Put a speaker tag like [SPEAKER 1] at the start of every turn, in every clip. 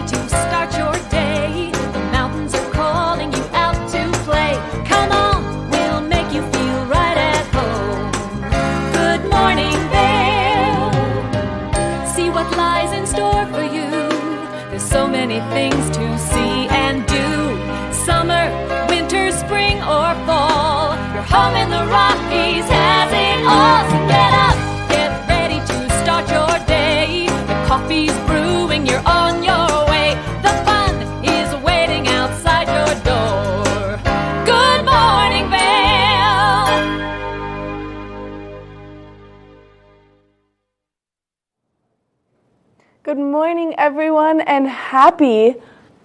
[SPEAKER 1] to start your day. The mountains are calling you out to play. Come on, we'll make you feel right at home. Good morning, Vail. See what lies in store for you. There's so many things to see and do. Summer, winter, spring, or fall. Your home in the Rockies has it all. So get up, get ready to start your day. The coffee's brewing, you're on your way. The fun is waiting outside your door. Good morning, Vail.
[SPEAKER 2] Good morning, everyone, and happy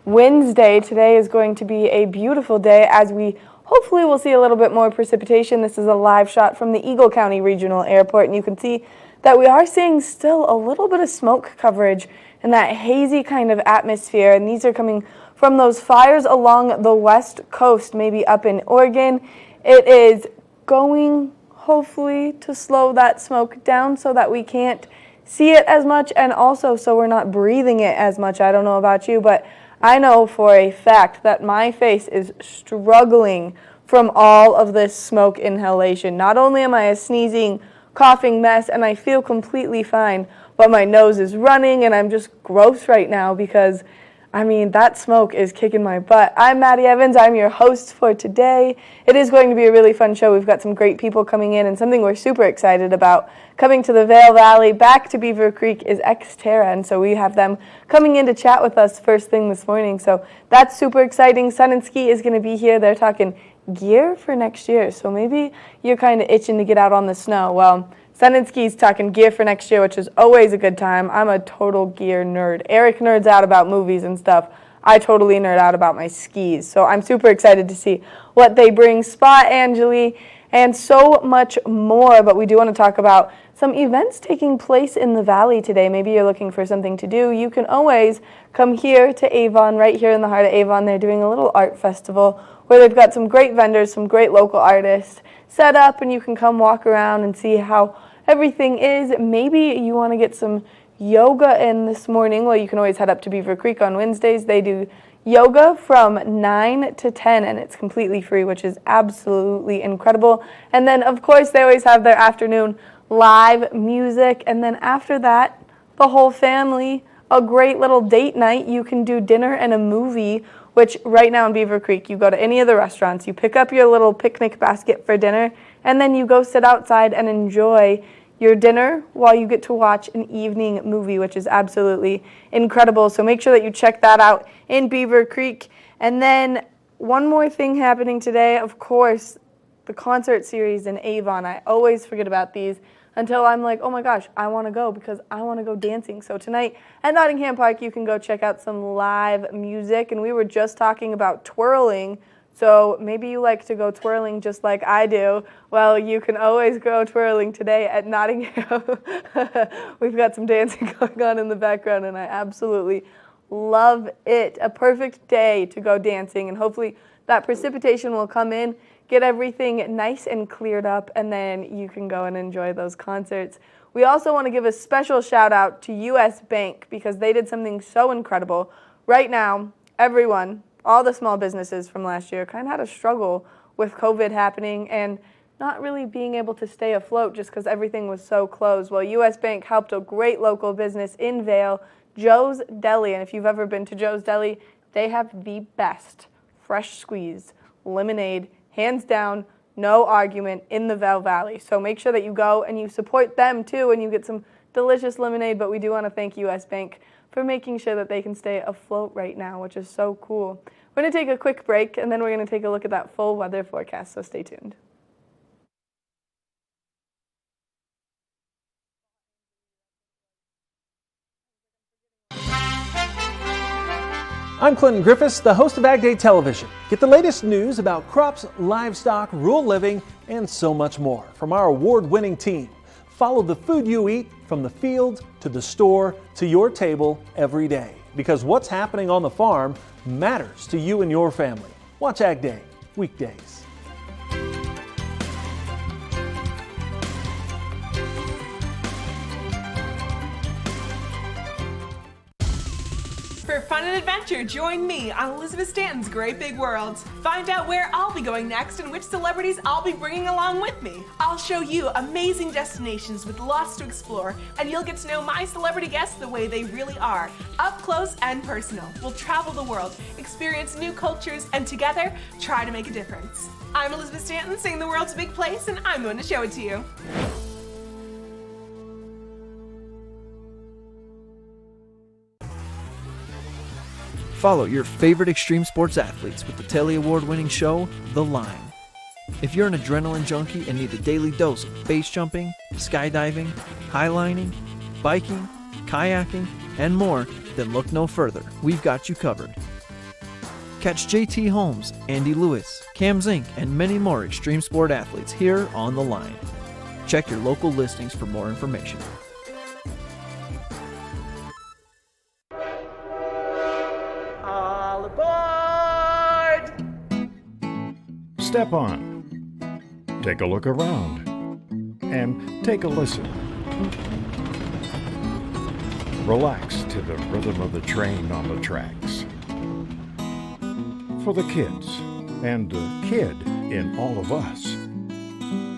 [SPEAKER 2] Wednesday. Today is going to be a beautiful day as we hopefully will see a little bit more precipitation. This is a live shot from the Eagle County Regional Airport, and you can see that we are seeing still a little bit of smoke coverage and that hazy kind of atmosphere, and these are coming from those fires along the west coast, maybe up in Oregon. It is going hopefully to slow that smoke down so that we can't see it as much, and also so we're not breathing it as much. I don't know about you, but I know for a fact that my face is struggling from all of this smoke inhalation. Not only am I a sneezing, coughing mess and I feel completely fine, but my nose is running and I'm just gross right now because, I mean, that smoke is kicking my butt. I'm Maddie Evans. I'm your host for today. It is going to be a really fun show. We've got some great people coming in, and something we're super excited about coming to the Vail Valley, back to Beaver Creek, is XTerra, and so we have them coming in to chat with us first thing this morning. So that's super exciting. Sun and Ski is going to be here. They're talking gear for next year, so maybe you're kind of itching to get out on the snow. Well, Sun and Ski's talking gear for next year, which is always a good time. I'm a total gear nerd. Eric nerds out about movies and stuff. I totally nerd out about my skis. So I'm super excited to see what they bring. Spot, Anjali, and so much more. But we do want to talk about some events taking place in the valley today. Maybe you're looking for something to do. You can always come here to Avon, right here in the heart of Avon. They're doing a little art festival where they've got some great vendors, some great local artists set up, and you can come walk around and see how everything is. Maybe you want to get some yoga in this morning. Well, you can always head up to Beaver Creek on Wednesdays. They do yoga from 9 to 10, and it's completely free, which is absolutely incredible. And then, of course, they always have their afternoon live music. And then after that, the whole family, a great little date night. You can do dinner and a movie, which right now in Beaver Creek, you go to any of the restaurants, you pick up your little picnic basket for dinner, and then you go sit outside and enjoy your dinner while you get to watch an evening movie, which is absolutely incredible. So make sure that you check that out in Beaver Creek. And then one more thing happening today, of course, the concert series in Avon. I always forget about these until I'm like, oh my gosh, I want to go because I want to go dancing. So tonight at Nottingham Park, you can go check out some live music. And we were just talking about twirling. So maybe you like to go twirling just like I do. Well, you can always go twirling today at Nottingham. We've got some dancing going on in the background, and I absolutely love it. A perfect day to go dancing, and hopefully that precipitation will come in, get everything nice and cleared up, and then you can go and enjoy those concerts. We also want to give a special shout out to US Bank because they did something so incredible. Right now, everyone, all the small businesses from last year kind of had a struggle with COVID happening and not really being able to stay afloat just because everything was so closed. Well, US Bank helped a great local business in Vail, Joe's Deli. And if you've ever been to Joe's Deli, they have the best fresh squeezed lemonade, hands down, no argument, in the Vail Valley. So make sure that you go and you support them too and you get some delicious lemonade. But we do want to thank US Bank for making sure that they can stay afloat right now, which is so cool. We're going to take a quick break, and then we're going to take a look at that full weather forecast, so stay tuned.
[SPEAKER 3] I'm Clinton Griffiths, the host of Ag Day Television. Get the latest news about crops, livestock, rural living, and so much more from our award-winning team. Follow the food you eat from the field to the store to your table every day. Because what's happening on the farm matters to you and your family. Watch Ag Day, weekdays.
[SPEAKER 4] For fun and adventure, join me on Elizabeth Stanton's Great Big World. Find out where I'll be going next and which celebrities I'll be bringing along with me. I'll show you amazing destinations with lots to explore, and you'll get to know my celebrity guests the way they really are, up close and personal. We'll travel the world, experience new cultures, and together, try to make a difference. I'm Elizabeth Stanton, saying the world's a big place, and I'm going to show it to you.
[SPEAKER 5] Follow your favorite extreme sports athletes with the Telly Award-winning show, The Line. If you're an adrenaline junkie and need a daily dose of base jumping, skydiving, highlining, biking, kayaking, and more, then look no further. We've got you covered. Catch JT Holmes, Andy Lewis, Cam Zink, and many more extreme sport athletes here on The Line. Check your local listings for more information.
[SPEAKER 4] All aboard!
[SPEAKER 6] Step on, take a look around, and take a listen. Relax to the rhythm of the train on the tracks. For the kids, and the kid in all of us,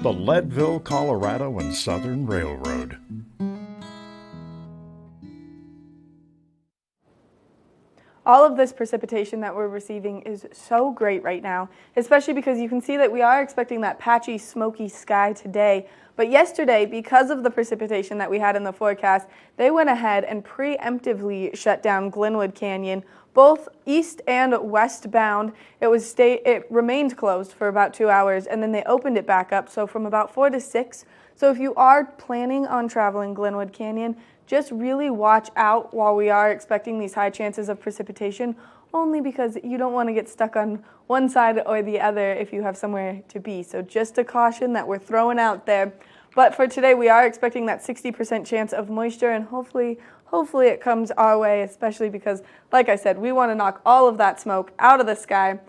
[SPEAKER 6] the Leadville, Colorado and Southern Railroad.
[SPEAKER 2] All of this precipitation that we're receiving is so great right now, especially because you can see that we are expecting that patchy, smoky sky today. But yesterday, because of the precipitation that we had in the forecast, they went ahead and preemptively shut down Glenwood Canyon, both east and westbound. It remained closed for about 2 hours, and then they opened it back up, so from about 4 to 6. So if you are planning on traveling Glenwood Canyon, just really watch out while we are expecting these high chances of precipitation, only because you don't want to get stuck on one side or the other if you have somewhere to be. So just a caution that we're throwing out there. But for today, we are expecting that 60% chance of moisture, and hopefully it comes our way, especially because, like I said, we want to knock all of that smoke out of the sky.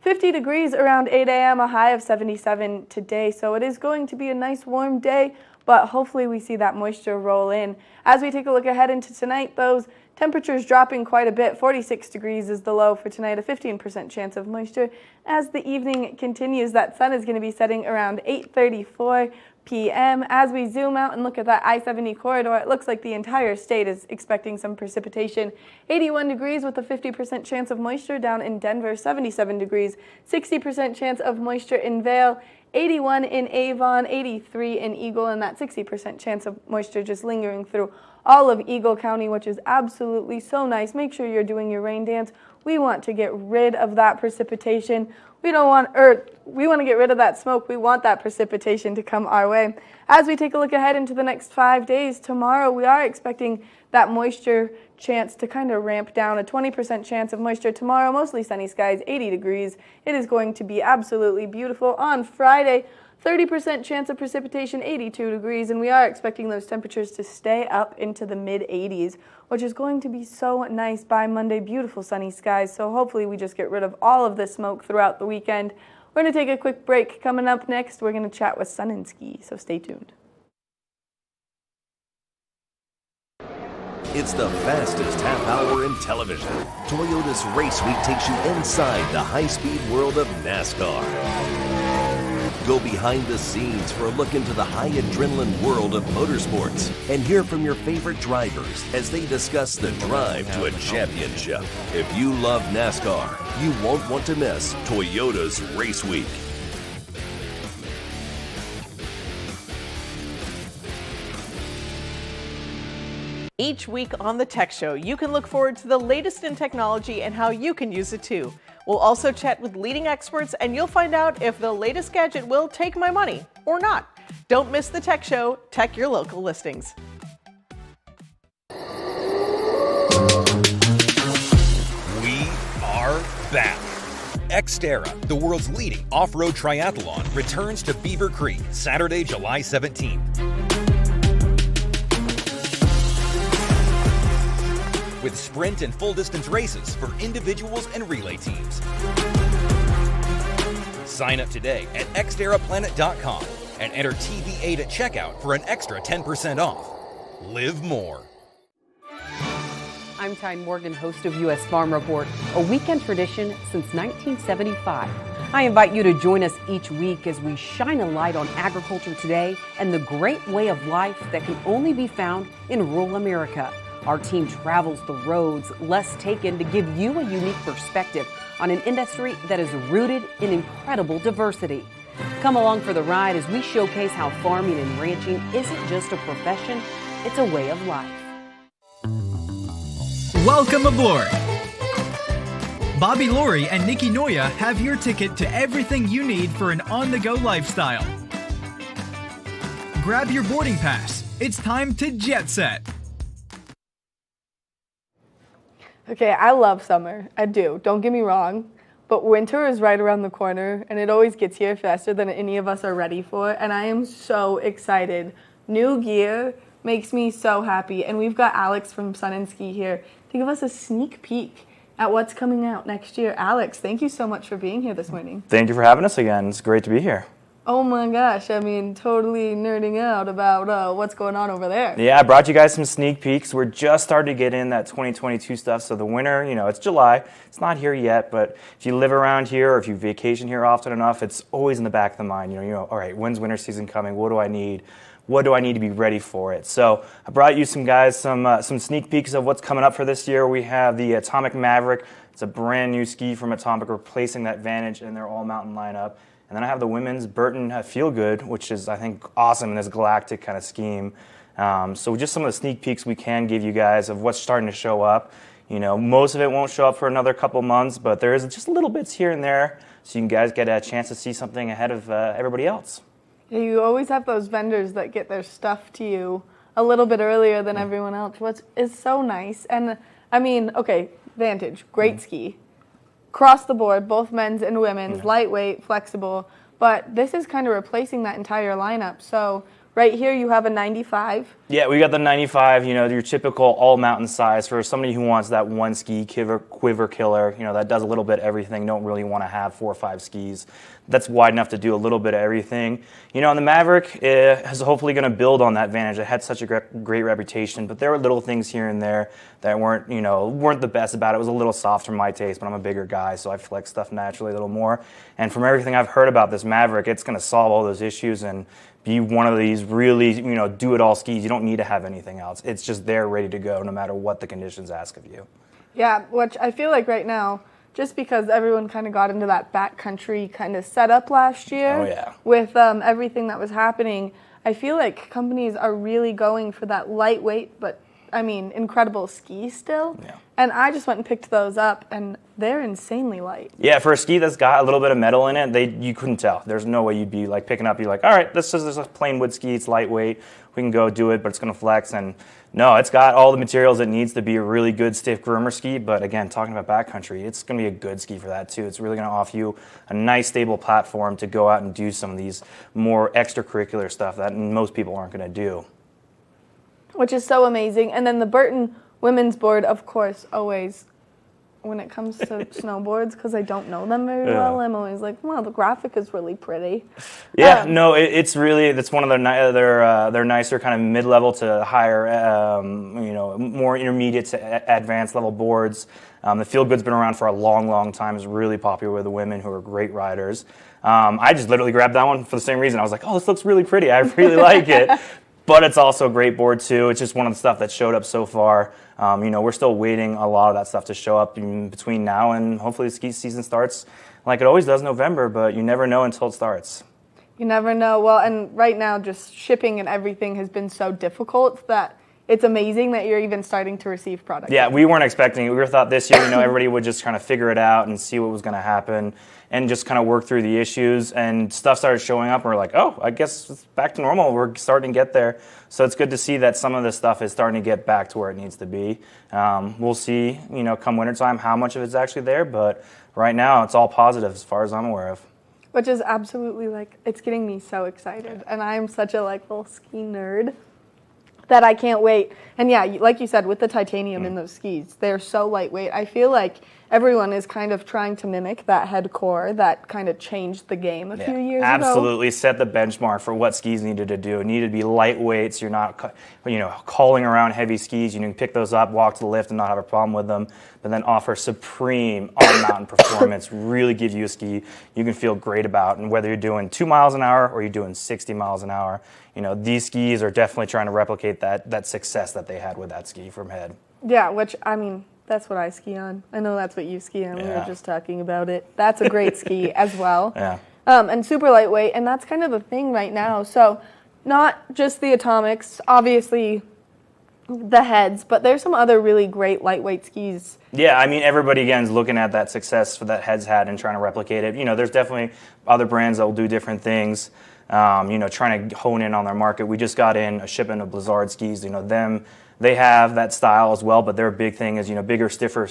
[SPEAKER 2] 50 degrees around 8 a.m., a high of 77 today, so it is going to be a nice warm day, but hopefully we see that moisture roll in. As we take a look ahead into tonight, those temperatures dropping quite a bit. 46 degrees is the low for tonight, a 15% chance of moisture. As the evening continues, that sun is going to be setting around 8:34 p.m. As we zoom out and look at that I-70 corridor, it looks like the entire state is expecting some precipitation. 81 degrees with a 50% chance of moisture down in Denver, 77 degrees, 60% chance of moisture in Vail, 81 in Avon, 83 in Eagle, and that 60% chance of moisture just lingering through all of Eagle County, which is absolutely so nice. Make sure you're doing your rain dance. We want to get rid of that precipitation. We want to get rid of that smoke. We want that precipitation to come our way. As we take a look ahead into the next 5 days, tomorrow we are expecting that moisture chance to kind of ramp down. A 20% chance of moisture tomorrow, mostly sunny skies, 80 degrees. It is going to be absolutely beautiful. On Friday, 30% chance of precipitation, 82 degrees, and we are expecting those temperatures to stay up into the mid-80s, which is going to be so nice by Monday. Beautiful sunny skies, so hopefully we just get rid of all of this smoke throughout the weekend. We're going to take a quick break. Coming up next, we're going to chat with Sun and Ski, so stay tuned.
[SPEAKER 7] It's the fastest half hour in television. Toyota's Race Week takes you inside the high-speed world of NASCAR. Go behind the scenes for a look into the high adrenaline world of motorsports and hear from your favorite drivers as they discuss the drive to a championship. If you love NASCAR, you won't want to miss Toyota's Race Week.
[SPEAKER 4] Each week on the Tech Show, you can look forward to the latest in technology and how you can use it too. We'll also chat with leading experts, and you'll find out if the latest gadget will take my money or not. Don't miss the Tech Show. Tech your local listings.
[SPEAKER 8] We are back. XTerra, the world's leading off-road triathlon, returns to Beaver Creek Saturday, July 17th. With sprint and full-distance races for individuals and relay teams. Sign up today at xterraplanet.com and enter TV8 at checkout for an extra 10% off. Live more.
[SPEAKER 9] primetime Morgan, host of U.S. Farm Report, a weekend tradition since 1975. I invite you to join us each week as we shine a light on agriculture today and the great way of life that can only be found in rural America. Our team travels the roads less taken to give you a unique perspective on an industry that is rooted in incredible diversity. Come along for the ride as we showcase how farming and ranching isn't just a profession, it's a way of life.
[SPEAKER 10] Welcome aboard! Bobby Laurie and Nikki Noya have your ticket to everything you need for an on-the-go lifestyle. Grab your boarding pass. It's time to jet set.
[SPEAKER 2] Okay, I love summer. I do. Don't get me wrong. But winter is right around the corner, and it always gets here faster than any of us are ready for, and I am so excited. New gear makes me so happy, and we've got Alex from Sun and Ski here to give us a sneak peek at what's coming out next year. Alex, thank you so much for being here this morning.
[SPEAKER 11] Thank you for having us again. It's great to be here.
[SPEAKER 2] Oh my gosh, I mean, totally nerding out about what's going on over there.
[SPEAKER 11] Yeah, I brought you guys some sneak peeks. We're just starting to get in that 2022 stuff. So the winter, it's July. It's not here yet, but if you live around here or if you vacation here often enough, it's always in the back of the mind. All right, when's winter season coming? What do I need? What do I need to be ready for it? So I brought you some sneak peeks of what's coming up for this year. We have the Atomic Maverick. It's a brand new ski from Atomic, replacing that Vantage in their all-mountain lineup. And then I have the women's Burton Feel Good, which is, I think, awesome in this galactic kind of scheme. So just some of the sneak peeks we can give you guys of what's starting to show up. Most of it won't show up for another couple months, but there is just little bits here and there, so you guys get a chance to see something ahead of everybody else.
[SPEAKER 2] Yeah, you always have those vendors that get their stuff to you a little bit earlier than everyone else, which is so nice. And I mean, okay, Vantage, great ski. Across the board, both men's and women's, lightweight, flexible, but this is kind of replacing that entire lineup. So right here you have a 95.
[SPEAKER 11] Yeah, we got the 95, your typical all-mountain size for somebody who wants that one ski quiver killer, that does a little bit of everything, don't really want to have 4 or 5 skis. That's wide enough to do a little bit of everything. And the Maverick is hopefully going to build on that Vantage. It had such a great reputation, but there were little things here and there that weren't the best about it. It was a little soft for my taste, but I'm a bigger guy, so I flex stuff naturally a little more. And from everything I've heard about this Maverick, it's going to solve all those issues and be one of these really, do-it-all skis. You don't need to have anything else. It's just there ready to go no matter what the conditions ask of you.
[SPEAKER 2] Yeah, which I feel like right now, just because everyone kind of got into that backcountry kind of setup last year with everything that was happening, I feel like companies are really going for that lightweight but, incredible ski still. Yeah. And I just went and picked those up, and they're insanely light. Yeah,
[SPEAKER 11] for a ski that's got a little bit of metal in it, you couldn't tell. There's no way you'd be picking up, you're like, all right, this is a plain wood ski, it's lightweight, we can go do it, but it's going to flex. And no, it's got all the materials it needs to be a really good stiff groomer ski. But again, talking about backcountry, it's going to be a good ski for that too. It's really going to offer you a nice stable platform to go out and do some of these more extracurricular stuff that most people aren't going to do.
[SPEAKER 2] Which is so amazing. And then the Burton women's board, of course, always, when it comes to snowboards, because I don't know them very well, I'm always like, well, the graphic is really pretty.
[SPEAKER 11] Yeah, it's one of their nicer kind of mid-level to higher, more intermediate to advanced level boards. The Feel Good's been around for a long, long time. It's really popular with the women who are great riders. I just literally grabbed that one for the same reason. I was like, oh, this looks really pretty. I really like it. But it's also a great board too. It's just one of the stuff that showed up so far. We're still waiting a lot of that stuff to show up in between now and hopefully the ski season starts like it always does November, but you never know until it starts.
[SPEAKER 2] You never know. Well, and right now just shipping and everything has been so difficult that it's amazing that you're even starting to receive product.
[SPEAKER 11] Yeah, we weren't expecting it. We thought this year, everybody would just kind of figure it out and see what was going to happen and just kind of work through the issues. And stuff started showing up, and we're like, oh, I guess it's back to normal. We're starting to get there. So it's good to see that some of this stuff is starting to get back to where it needs to be. We'll see, come wintertime, how much of it's actually there. But right now, it's all positive as far as I'm aware of.
[SPEAKER 2] Which is absolutely, it's getting me so excited. And I'm such a, little ski nerd. that I can't wait. And yeah, like you said, with the titanium in those skis, they're so lightweight. I feel like everyone is kind of trying to mimic that head core that kind of changed the game a few years ago.
[SPEAKER 11] Absolutely set the benchmark for what skis needed to do. It needed to be lightweight, so you're not, hauling around heavy skis. You can pick those up, walk to the lift, and not have a problem with them. But then offer supreme on-mountain performance. Really give you a ski you can feel great about. And whether you're doing 2 miles an hour or you're doing 60 miles an hour, these skis are definitely trying to replicate that success that they had with that ski from Head.
[SPEAKER 2] Yeah, which that's what I ski on. I know that's what you ski on. We were just talking about it. That's a great ski as well.
[SPEAKER 11] Yeah.
[SPEAKER 2] And super lightweight, and that's kind of the thing right now. So not just the Atomics, obviously the Heads, but there's some other really great lightweight skis.
[SPEAKER 11] Yeah, everybody, again, is looking at that success that Heads had and trying to replicate it. There's definitely other brands that will do different things, trying to hone in on their market. We just got in a shipment of Blizzard skis. They have that style as well, but their big thing is, bigger, stiffer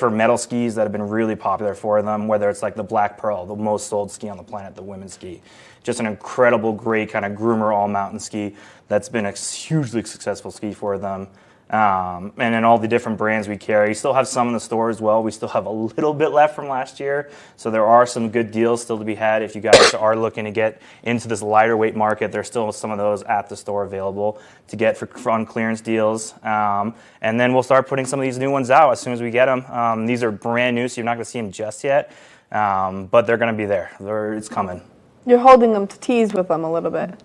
[SPEAKER 11] metal skis that have been really popular for them, whether it's like the Black Pearl, the most sold ski on the planet, the women's ski. Just an incredible, great kind of groomer all-mountain ski that's been a hugely successful ski for them. And then all the different brands we carry. Still have some in the store as well. We still have a little bit left from last year. So there are some good deals still to be had. If you guys are looking to get into this lighter weight market, there's still some of those at the store available to get for on clearance deals. And then we'll start putting some of these new ones out as soon as we get them. These are brand new, so you're not going to see them just yet. But they're going to be there. It's coming.
[SPEAKER 2] You're holding them to tease with them a little bit.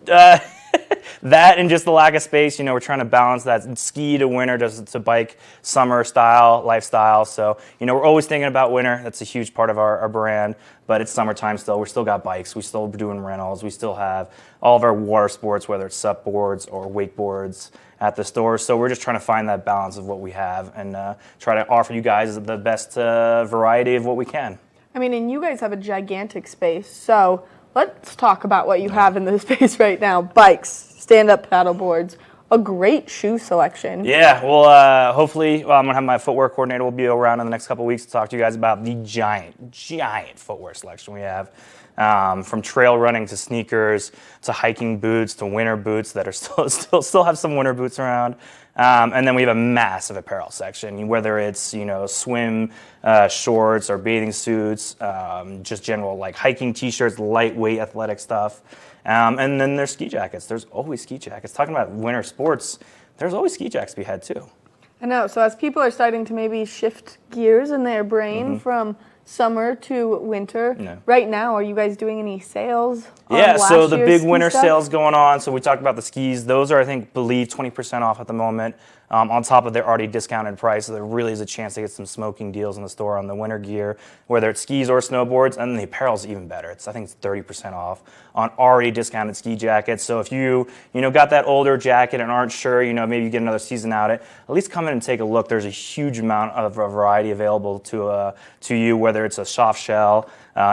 [SPEAKER 11] That and just the lack of space, we're trying to balance that ski to winter to bike summer style, lifestyle. So, we're always thinking about winter. That's a huge part of our brand, but it's summertime still. We're still got bikes. We're still doing rentals. We still have all of our water sports, whether it's sup boards or wakeboards at the store. So we're just trying to find that balance of what we have and try to offer you guys the best variety of what we can.
[SPEAKER 2] And you guys have a gigantic space, so let's talk about what you have in the space right now. Bikes, stand-up paddle boards, a great shoe selection.
[SPEAKER 11] Yeah, well, hopefully, I'm going to have my footwear coordinator will be around in the next couple of weeks to talk to you guys about the giant footwear selection we have. From trail running to sneakers to hiking boots to winter boots that are still have some winter boots around. And then we have a massive apparel section, whether it's, swim shorts or bathing suits, just general like hiking t-shirts, lightweight athletic stuff. And then there's ski jackets. There's always ski jackets. Talking about winter sports, there's always ski jackets to be had too.
[SPEAKER 2] I know. So as people are starting to maybe shift gears in their brain from summer to winter, right now, are you guys doing any sales?
[SPEAKER 11] So the big winter sales going on. So we talked about the skis. Those are, I believe 20% off at the moment. On top of their already discounted price, so there really is a chance to get some smoking deals in the store on the winter gear, whether it's skis or snowboards, and the apparel's even better. I think it's 30% off on already discounted ski jackets. So if you got that older jacket and aren't sure, maybe you get another season out at least come in and take a look. There's a huge amount of variety available to you, whether it's a soft shell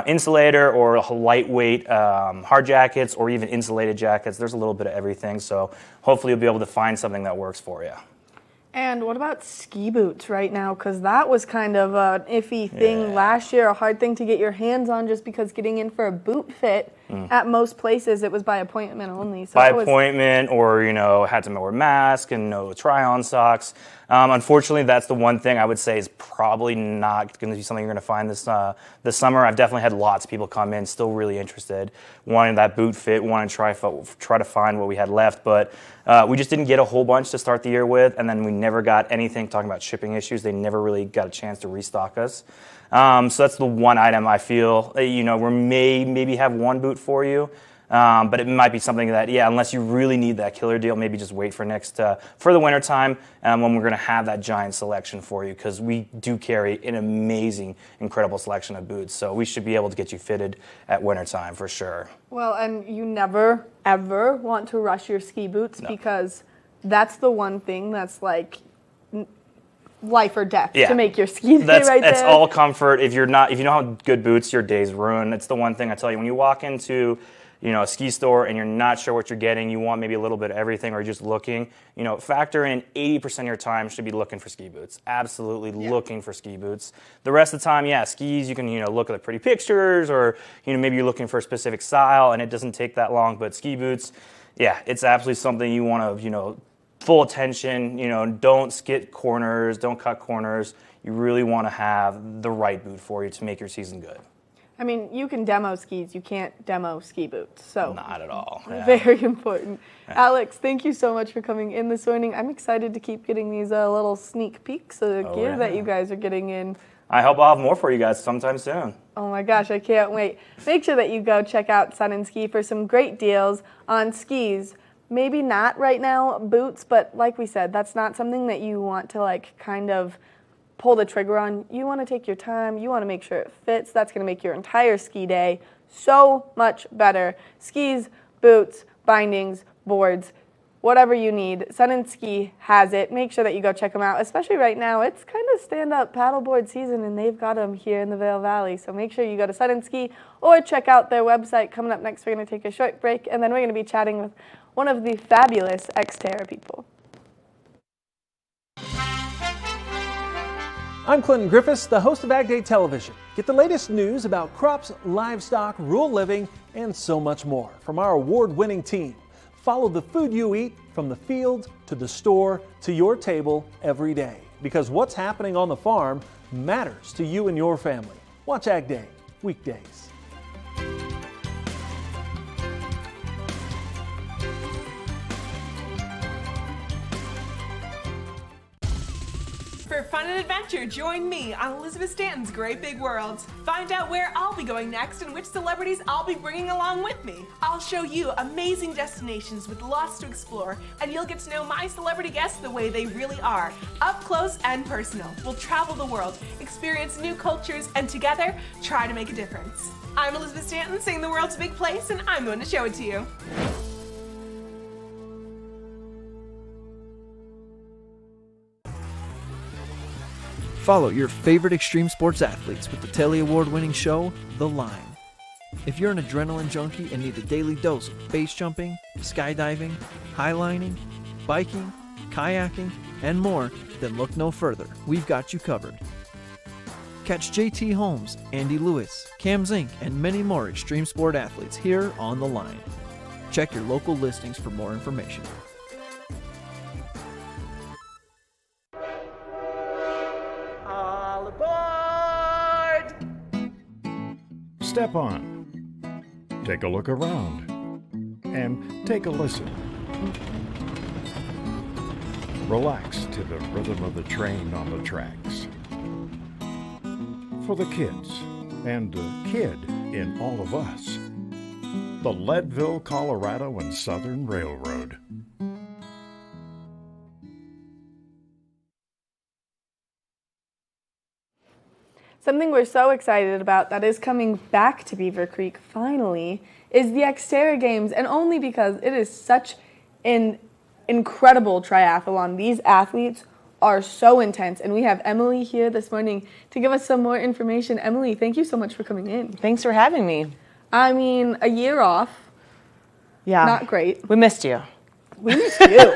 [SPEAKER 11] insulator or lightweight hard jackets or even insulated jackets. There's a little bit of everything. So hopefully you'll be able to find something that works for you.
[SPEAKER 2] And what about ski boots right now? Because that was kind of an iffy thing last year, a hard thing to get your hands on just because getting in for a boot fit at most places, it was by appointment only. So
[SPEAKER 11] by appointment or, had to wear a mask and no try-on socks. Unfortunately, that's the one thing I would say is probably not going to be something you're going to find this summer. I've definitely had lots of people come in still really interested, wanting that boot fit, wanting to try to find what we had left. But we just didn't get a whole bunch to start the year with, and then we never got anything. Talking about shipping issues, they never really got a chance to restock us. So that's the one item I feel, we maybe have one boot for you. But it might be something that, unless you really need that killer deal, maybe just wait for for the winter time when we're going to have that giant selection for you, because we do carry an amazing, incredible selection of boots. So we should be able to get you fitted at winter time for sure.
[SPEAKER 2] Well, and you never, ever want to rush your ski boots because that's the one thing that's like life or death to make your ski day right there.
[SPEAKER 11] That's all comfort. If you don't have good boots, your day's ruined. It's the one thing I tell you. When you walk into a ski store and you're not sure what you're getting, you want maybe a little bit of everything or just looking, factor in 80% of your time should be looking for ski boots. Absolutely looking for ski boots. The rest of the time, skis, you can, look at the pretty pictures or, maybe you're looking for a specific style and it doesn't take that long, but ski boots, it's absolutely something you want to, full attention, don't skip corners, don't cut corners. You really want to have the right boot for you to make your season good.
[SPEAKER 2] I mean, you can demo skis, you can't demo ski boots, so.
[SPEAKER 11] Not at all.
[SPEAKER 2] Very important. Alex, thank you so much for coming in this morning. I'm excited to keep getting these little sneak peeks of gear that you guys are getting in.
[SPEAKER 11] I hope I'll have more for you guys sometime soon.
[SPEAKER 2] Oh my gosh, I can't wait. Make sure that you go check out Sun and Ski for some great deals on skis. Maybe not right now boots, but like we said, that's not something that you want to kind of pull the trigger on. You want to take your time. You want to make sure it fits. That's going to make your entire ski day so much better. Skis, boots, bindings, boards, whatever you need. Sun and Ski has it. Make sure that you go check them out, especially right now. It's kind of stand-up paddleboard season, and they've got them here in the Vail Valley. So make sure you go to Sun and Ski or check out their website. Coming up next, we're going to take a short break, and then we're going to be chatting with one of the fabulous XTerra people.
[SPEAKER 3] I'm Clinton Griffiths, the host of Ag Day Television. Get the latest news about crops, livestock, rural living, and so much more from our award-winning team. Follow the food you eat from the field to the store to your table every day, because what's happening on the farm matters to you and your family. Watch Ag Day weekdays.
[SPEAKER 4] For fun and adventure, join me on Elizabeth Stanton's Great Big World. Find out where I'll be going next and which celebrities I'll be bringing along with me. I'll show you amazing destinations with lots to explore, and you'll get to know my celebrity guests the way they really are, up close and personal. We'll travel the world, experience new cultures, and together, try to make a difference. I'm Elizabeth Stanton, saying the world's a big place, and I'm going to show it to you.
[SPEAKER 5] Follow your favorite extreme sports athletes with the Telly Award-winning show, The Line. If you're an adrenaline junkie and need a daily dose of base jumping, skydiving, highlining, biking, kayaking, and more, then look no further. We've got you covered. Catch JT Holmes, Andy Lewis, Cam Zink, and many more extreme sport athletes here on The Line. Check your local listings for more information.
[SPEAKER 6] Step on, take a look around, and take a listen. Relax to the rhythm of the train on the tracks. For the kids, and the kid in all of us, the Leadville, Colorado and Southern Railroad.
[SPEAKER 2] Something we're so excited about that is coming back to Beaver Creek finally is the XTerra Games, and only because it is such an incredible triathlon. These athletes are so intense, and we have Emily here this morning to give us some more information. Emily, thank you so much for coming in.
[SPEAKER 12] Thanks for having me.
[SPEAKER 2] I mean, a year off.
[SPEAKER 12] Yeah.
[SPEAKER 2] Not great.
[SPEAKER 12] We missed you.
[SPEAKER 2] We missed you.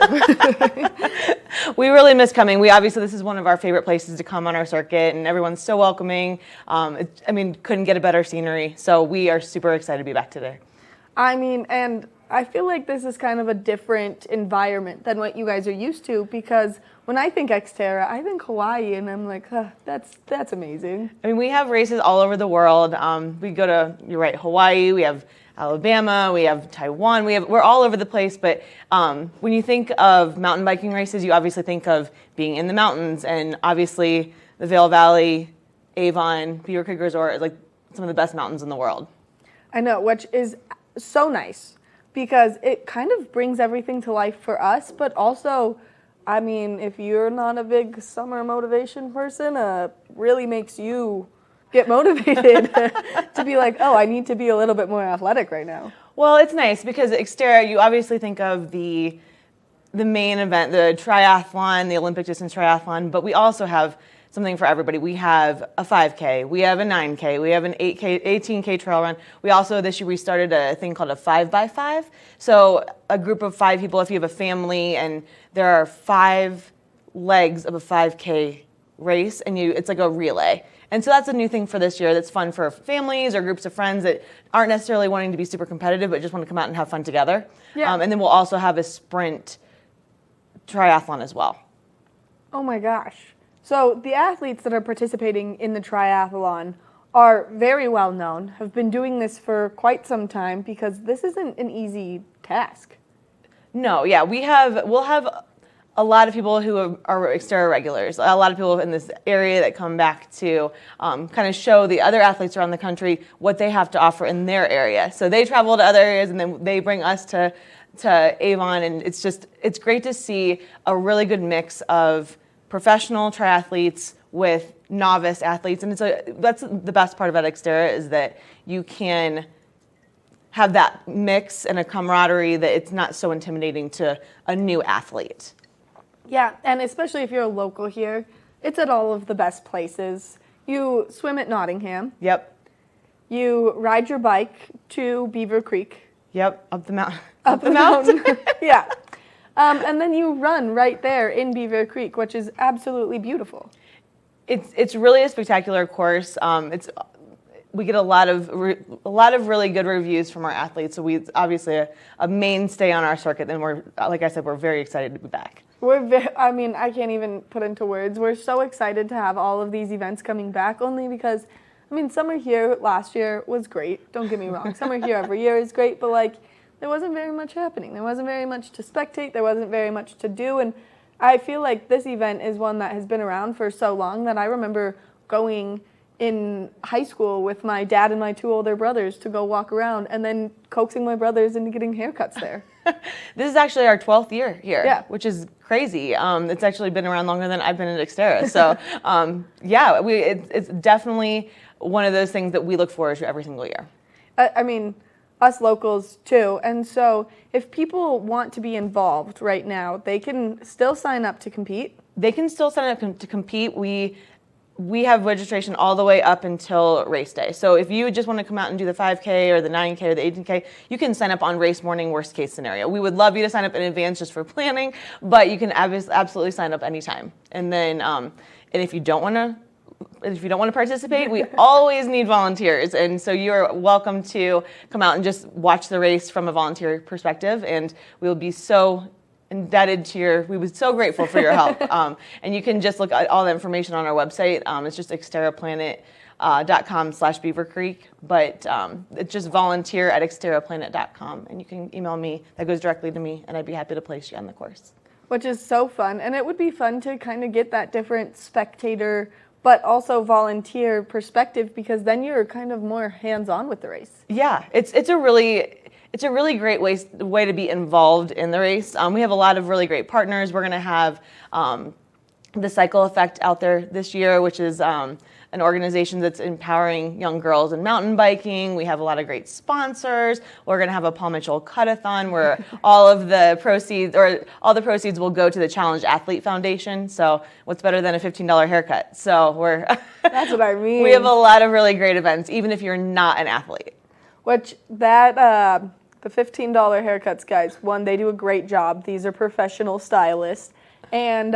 [SPEAKER 12] We really miss coming. This is one of our favorite places to come on our circuit, and everyone's so welcoming. Couldn't get a better scenery. So we are super excited to be back today.
[SPEAKER 2] And I feel like this is kind of a different environment than what you guys are used to, because when I think XTerra, I think Hawaii, and I'm like, that's amazing.
[SPEAKER 12] We have races all over the world. We go to, you're right, Hawaii, we have Alabama, we have Taiwan, we're all over the place, but when you think of mountain biking races, you obviously think of being in the mountains, and obviously the Vail Valley, Avon, Beaver Creek Resort, like some of the best mountains in the world.
[SPEAKER 2] I know, which is so nice, because it kind of brings everything to life for us, but also, if you're not a big summer motivation person, really makes you get motivated to be like, I need to be a little bit more athletic right now.
[SPEAKER 12] Well, it's nice because XTerra, you obviously think of the main event, the triathlon, the Olympic distance triathlon, but we also have something for everybody. We have a 5K, we have a 9K, we have an 8K, 18K trail run. We also, this year, we started a thing called a 5x5. So a group of 5 people, if you have a family and there are 5 legs of a 5K race, and it's like a relay. And so that's a new thing for this year that's fun for families or groups of friends that aren't necessarily wanting to be super competitive, but just want to come out and have fun together.
[SPEAKER 2] Yeah.
[SPEAKER 12] And then we'll also have a sprint triathlon as well.
[SPEAKER 2] Oh my gosh. So the athletes that are participating in the triathlon are very well known, have been doing this for quite some time, because this isn't an easy task.
[SPEAKER 12] No, yeah, we'll have a lot of people who are XTerra regulars, a lot of people in this area that come back to kind of show the other athletes around the country what they have to offer in their area. So they travel to other areas and then they bring us to Avon, and it's great to see a really good mix of professional triathletes with novice athletes, and that's the best part about XTerra, is that you can have that mix and a camaraderie that it's not so intimidating to a new athlete.
[SPEAKER 2] Yeah, and especially if you're a local here, it's at all of the best places. You swim at Nottingham.
[SPEAKER 12] Yep.
[SPEAKER 2] You ride your bike to Beaver Creek.
[SPEAKER 12] Yep, up the mountain.
[SPEAKER 2] Up the mountain. Yeah. And then you run right there in Beaver Creek, which is absolutely beautiful.
[SPEAKER 12] It's really a spectacular course. We get a lot of really good reviews from our athletes, so it's obviously a mainstay on our circuit, and we're, like I said, we're very excited to be back.
[SPEAKER 2] I can't even put into words. We're so excited to have all of these events coming back, only because, summer here last year was great. Don't get me wrong. Summer here every year is great, but there wasn't very much happening. There wasn't very much to spectate. There wasn't very much to do, and I feel like this event is one that has been around for so long that I remember going in high school with my dad and my 2 older brothers to go walk around, and then coaxing my brothers into getting haircuts there.
[SPEAKER 12] This is actually our 12th year here,
[SPEAKER 2] yeah,
[SPEAKER 12] which is crazy. It's actually been around longer than I've been at XTerra. So, it's definitely one of those things that we look forward to every single year.
[SPEAKER 2] Us locals too. And so if people want to be involved right now, they can still sign up to compete?
[SPEAKER 12] They can still sign up to compete. We have registration all the way up until race day. So if you just want to come out and do the 5K or the 9K or the 18K, you can sign up on race morning, worst case scenario. We would love you to sign up in advance just for planning, but you can absolutely sign up anytime. And then, and if you don't want to participate, we always need volunteers. And so you're welcome to come out and just watch the race from a volunteer perspective. And we'll be so indebted to we were so grateful for your help. And you can just look at all the information on our website. It's just xterraplanet.com/Beaver Creek, but it's just volunteer@xterraplanet.com, and you can email me. That goes directly to me, and I'd be happy to place you on the course.
[SPEAKER 2] Which is so fun, and it would be fun to kind of get that different spectator but also volunteer perspective, because then you're kind of more hands-on with the race.
[SPEAKER 12] Yeah, it's a really great way to be involved in the race. We have a lot of really great partners. We're going to have the Cycle Effect out there this year, which is an organization that's empowering young girls in mountain biking. We have a lot of great sponsors. We're going to have a Paul Mitchell Cut-a-thon where all the proceeds will go to the Challenged Athlete Foundation. So what's better than a $15 haircut? So
[SPEAKER 2] that's what I mean.
[SPEAKER 12] We have a lot of really great events, even if you're not an athlete.
[SPEAKER 2] Which the $15 haircuts, guys, 1, they do a great job. These are professional stylists. And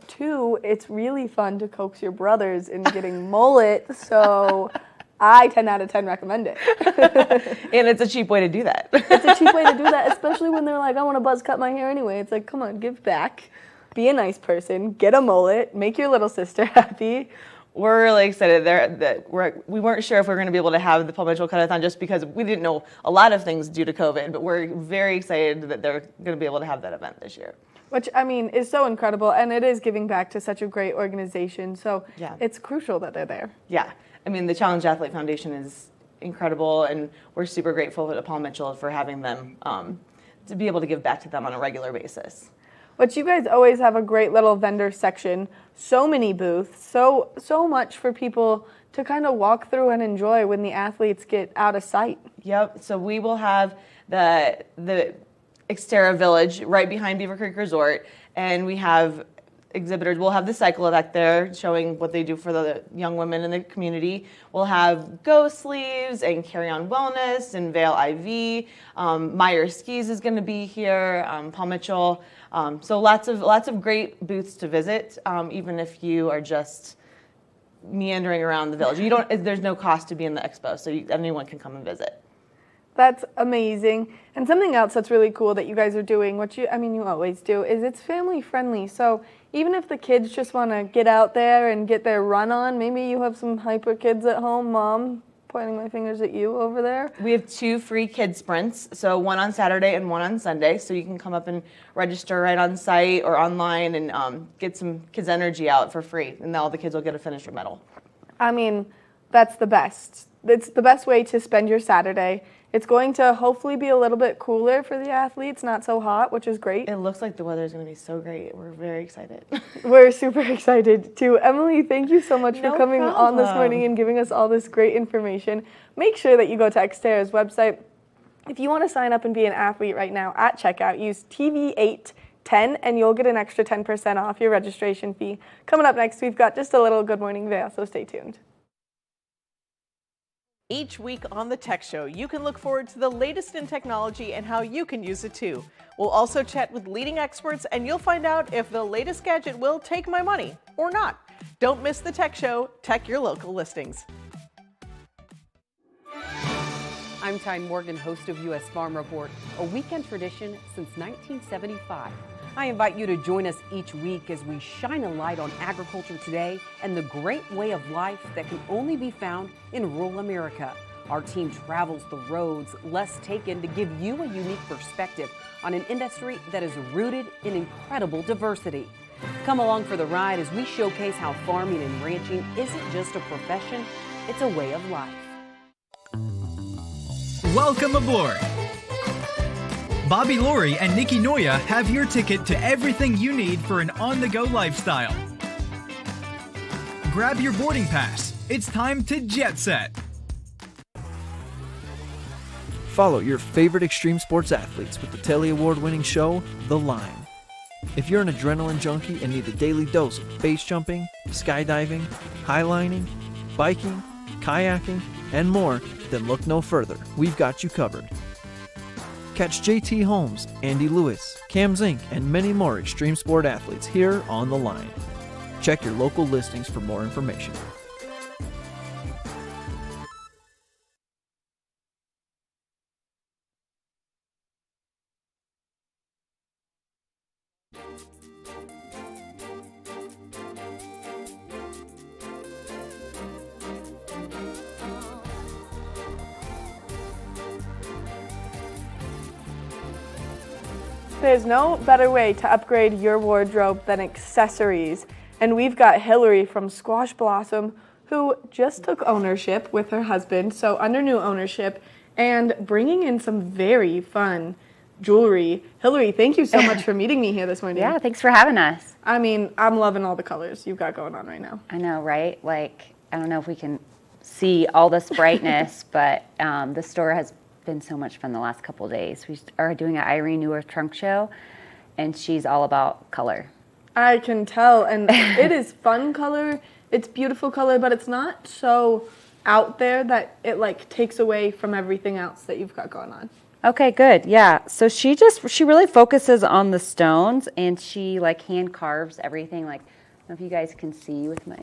[SPEAKER 2] 2, it's really fun to coax your brothers into getting mullet. So I 10 out of 10 recommend it.
[SPEAKER 12] And it's a cheap way to do that.
[SPEAKER 2] It's a cheap way to do that, especially when they're like, I want to buzz cut my hair anyway. It's like, come on, give back. Be a nice person. Get a mullet. Make your little sister happy.
[SPEAKER 12] We're really excited we weren't sure if we were going to be able to have the Paul Mitchell Cut-a-thon just because we didn't know a lot of things due to COVID, but we're very excited that they're going to be able to have that event this year.
[SPEAKER 2] Which, is so incredible, and it is giving back to such a great organization, so yeah. It's crucial that they're there.
[SPEAKER 12] Yeah, the Challenge Athlete Foundation is incredible, and we're super grateful to Paul Mitchell for having them to be able to give back to them on a regular basis.
[SPEAKER 2] But you guys always have a great little vendor section, so many booths, so much for people to kind of walk through and enjoy when the athletes get out of sight.
[SPEAKER 12] Yep, so we will have the XTerra Village right behind Beaver Creek Resort, and we have exhibitors. We'll have the cycle back there showing what they do for the young women in the community. We'll have Go Sleeves and Carry On Wellness and Vail IV. Meyer Skis is going to be here. Paul Mitchell. So lots of great booths to visit, even if you are just meandering around the village. There's no cost to be in the expo, so anyone can come and visit.
[SPEAKER 2] That's amazing. And something else that's really cool that you guys are doing, which you always do, is it's family friendly. So even if the kids just want to get out there and get their run on, maybe you have some hyper kids at home. Mom, pointing my fingers at you over there.
[SPEAKER 12] We have 2 free kids sprints, so one on Saturday and one on Sunday. So you can come up and register right on site or online and get some kids' energy out for free. And all the kids will get a finisher medal.
[SPEAKER 2] I mean, that's the best. It's the best way to spend your Saturday. It's going to hopefully be a little bit cooler for the athletes, not so hot, which is great.
[SPEAKER 12] It looks like the weather is going to be so great. We're very excited.
[SPEAKER 2] We're super excited too. Emily, thank you so much for coming on this
[SPEAKER 12] problem.
[SPEAKER 2] morning and giving us all this great information. Make sure that you go to XTerra's website. If you want to sign up and be an athlete right now at checkout, use TV810 and you'll get an extra 10% off your registration fee. Coming up next, we've got just a little Good Morning Vail, so stay tuned.
[SPEAKER 13] Each week on the Tech Show, you can look forward to the latest in technology and how you can use it too. We'll also chat with leading experts and you'll find out if the latest gadget will take my money or not. Don't miss the Tech Show. Tech your local listings.
[SPEAKER 9] I'm Tyne Morgan, host of U.S. Farm Report, a weekend tradition since 1975. I invite you to join us each week as we shine a light on agriculture today and the great way of life that can only be found in rural America. Our team travels the roads less taken to give you a unique perspective on an industry that is rooted in incredible diversity. Come along for the ride as we showcase how farming and ranching isn't just a profession, it's a way of life.
[SPEAKER 10] Welcome aboard. Bobby Laurie and Nikki Noya have your ticket to everything you need for an on-the-go lifestyle. Grab your boarding pass. It's time to jet set.
[SPEAKER 5] Follow your favorite extreme sports athletes with the Telly Award-winning show, The Line. If you're an adrenaline junkie and need a daily dose of base jumping, skydiving, highlining, biking, kayaking, and more, then look no further. We've got you covered. Catch JT Holmes, Andy Lewis, Cam Zink, and many more extreme sport athletes here on The Line. Check your local listings for more information.
[SPEAKER 2] There's no better way to upgrade your wardrobe than accessories. And we've got Hillary from Squash Blossom, who just took ownership with her husband, so under new ownership, and bringing in some very fun jewelry. Hillary, thank you so much for meeting me here this morning.
[SPEAKER 14] Yeah, thanks for having us.
[SPEAKER 2] I mean, I'm loving all the colors you've got going on right now.
[SPEAKER 14] I know, right? Like, I don't know if we can see all this brightness, but the store has been so much fun the last couple of days. We are doing an Irene New Earth trunk show, and she's all about color.
[SPEAKER 2] I can tell, and it is fun color. It's beautiful color, but it's not so out there that it like takes away from everything else that you've got going on.
[SPEAKER 14] Okay, good. Yeah. So she really focuses on the stones, and she like hand carves everything. Like, I don't know if you guys can see with my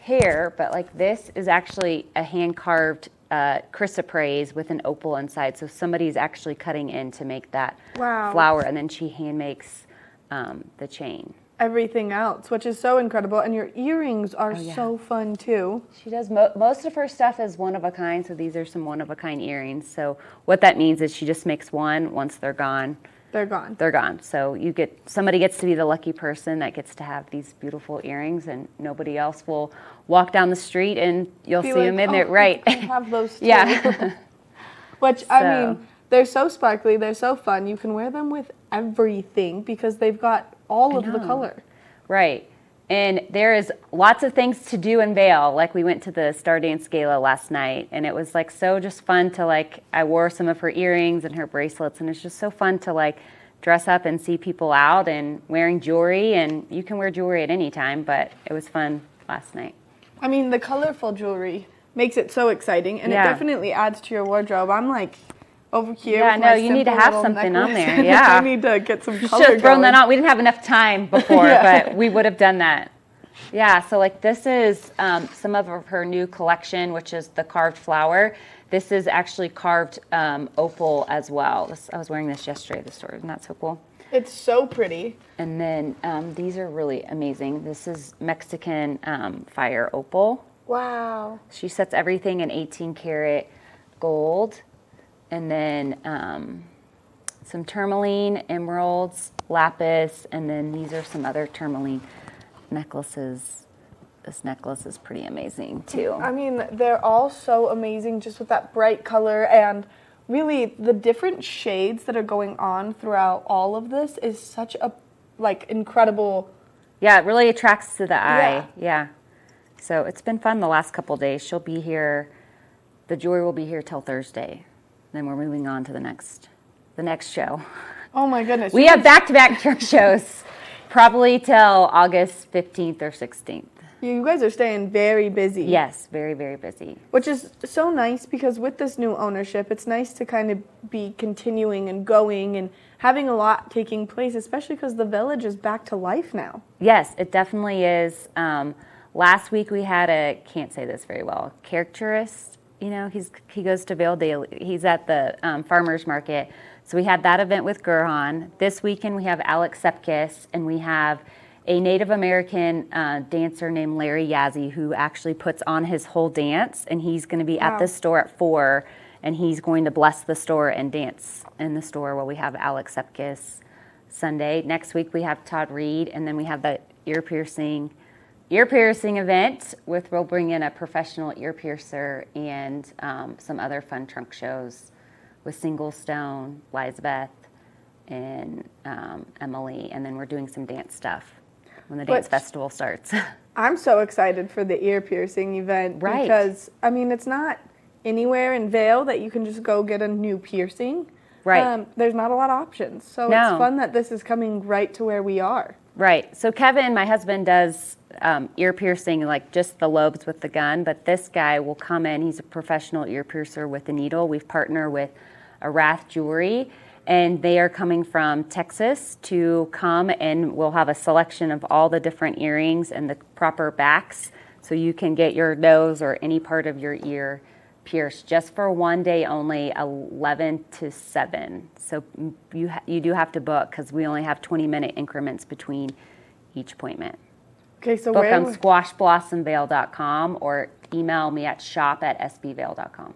[SPEAKER 14] hair, but like this is actually a hand carved chrysoprase with an opal inside. So somebody's actually cutting in to make that flower, and then she hand makes the chain.
[SPEAKER 2] Everything else, which is so incredible, and your earrings are so fun too.
[SPEAKER 14] She does most of her stuff is one of a kind, so these are some one of a kind earrings. So what that means is she just makes one. Once they're gone, they're gone. So somebody gets to be the lucky person that gets to have these beautiful earrings, and nobody else will walk down the street and you'll see them in there, right?
[SPEAKER 2] I have those too.
[SPEAKER 14] Yeah.
[SPEAKER 2] Which I mean, they're so sparkly, they're so fun. You can wear them with everything because they've got all of the color.
[SPEAKER 14] Right. And there is lots of things to do in Vail. Like we went to the Star Dance Gala last night, and it was like so just fun to like, I wore some of her earrings and her bracelets, and it's just so fun to like dress up and see people out and wearing jewelry. And you can wear jewelry at any time, but it was fun last night.
[SPEAKER 2] I mean, the colorful jewelry makes it so exciting, and it definitely adds to your wardrobe. I'm like over here.
[SPEAKER 14] Yeah,
[SPEAKER 2] with
[SPEAKER 14] no,
[SPEAKER 2] my
[SPEAKER 14] you need to
[SPEAKER 2] simple
[SPEAKER 14] have
[SPEAKER 2] little
[SPEAKER 14] something on
[SPEAKER 2] necklace.
[SPEAKER 14] there. Yeah,
[SPEAKER 2] I need to get some
[SPEAKER 14] you
[SPEAKER 2] color
[SPEAKER 14] should have thrown
[SPEAKER 2] going.
[SPEAKER 14] that on. We didn't have enough time before, but we would have done that. Yeah, so like this is some of her new collection, which is the carved flower. This is actually carved opal as well. I was wearing this yesterday at the store. Isn't that so cool?
[SPEAKER 2] It's so pretty.
[SPEAKER 14] And then these are really amazing. This is Mexican fire opal.
[SPEAKER 2] Wow.
[SPEAKER 14] She sets everything in 18 karat gold. And then some tourmaline, emeralds, lapis, and then these are some other tourmaline necklaces. This necklace is pretty amazing too.
[SPEAKER 2] I mean, they're all so amazing just with that bright color, and really the different shades that are going on throughout all of this is such a incredible.
[SPEAKER 14] Yeah, it really attracts to the eye. Yeah. So it's been fun the last couple days. She'll be here. The jewelry will be here till Thursday. Then we're moving on to the next show.
[SPEAKER 2] Oh my goodness.
[SPEAKER 14] We have back-to-back trunk shows probably till August 15th or 16th.
[SPEAKER 2] You guys are staying very busy.
[SPEAKER 14] Yes, very, very busy.
[SPEAKER 2] Which is so nice because with this new ownership, it's nice to kind of be continuing and going and having a lot taking place, especially because the village is back to life now.
[SPEAKER 14] Yes, it definitely is. Last week we had can't say this very well, caricaturist. You know, he goes to Vail daily. He's at the farmer's market. So we had that event with Gurhan. This weekend we have Alex Sepkis, and we have a Native American dancer named Larry Yazzie who actually puts on his whole dance, and he's going to be at the store at 4, and he's going to bless the store and dance in the store while we have Alex Sepkis Sunday. Next week we have Todd Reed, and then we have the ear piercing event we'll bring in a professional ear piercer and some other fun trunk shows with Single Stone, Elizabeth, and Emily, and then we're doing some dance stuff when the dance festival starts.
[SPEAKER 2] I'm so excited for the ear piercing event because, I mean, it's not anywhere in Vail that you can just go get a new piercing.
[SPEAKER 14] Right.
[SPEAKER 2] There's not a lot of options. So it's fun that this is coming right to where we are.
[SPEAKER 14] Right. So Kevin, my husband, does ear piercing, like just the lobes with the gun, but this guy will come in. He's a professional ear piercer with a needle. We've partnered with Arath Jewelry, and they are coming from Texas to come, and we'll have a selection of all the different earrings and the proper backs so you can get your nose or any part of your ear pierced just for one day only, 11 to 7. So you do have to book because we only have 20-minute increments between each appointment.
[SPEAKER 2] Okay, so
[SPEAKER 14] book on squashblossomvail.com or email me at shop@sbvail.com.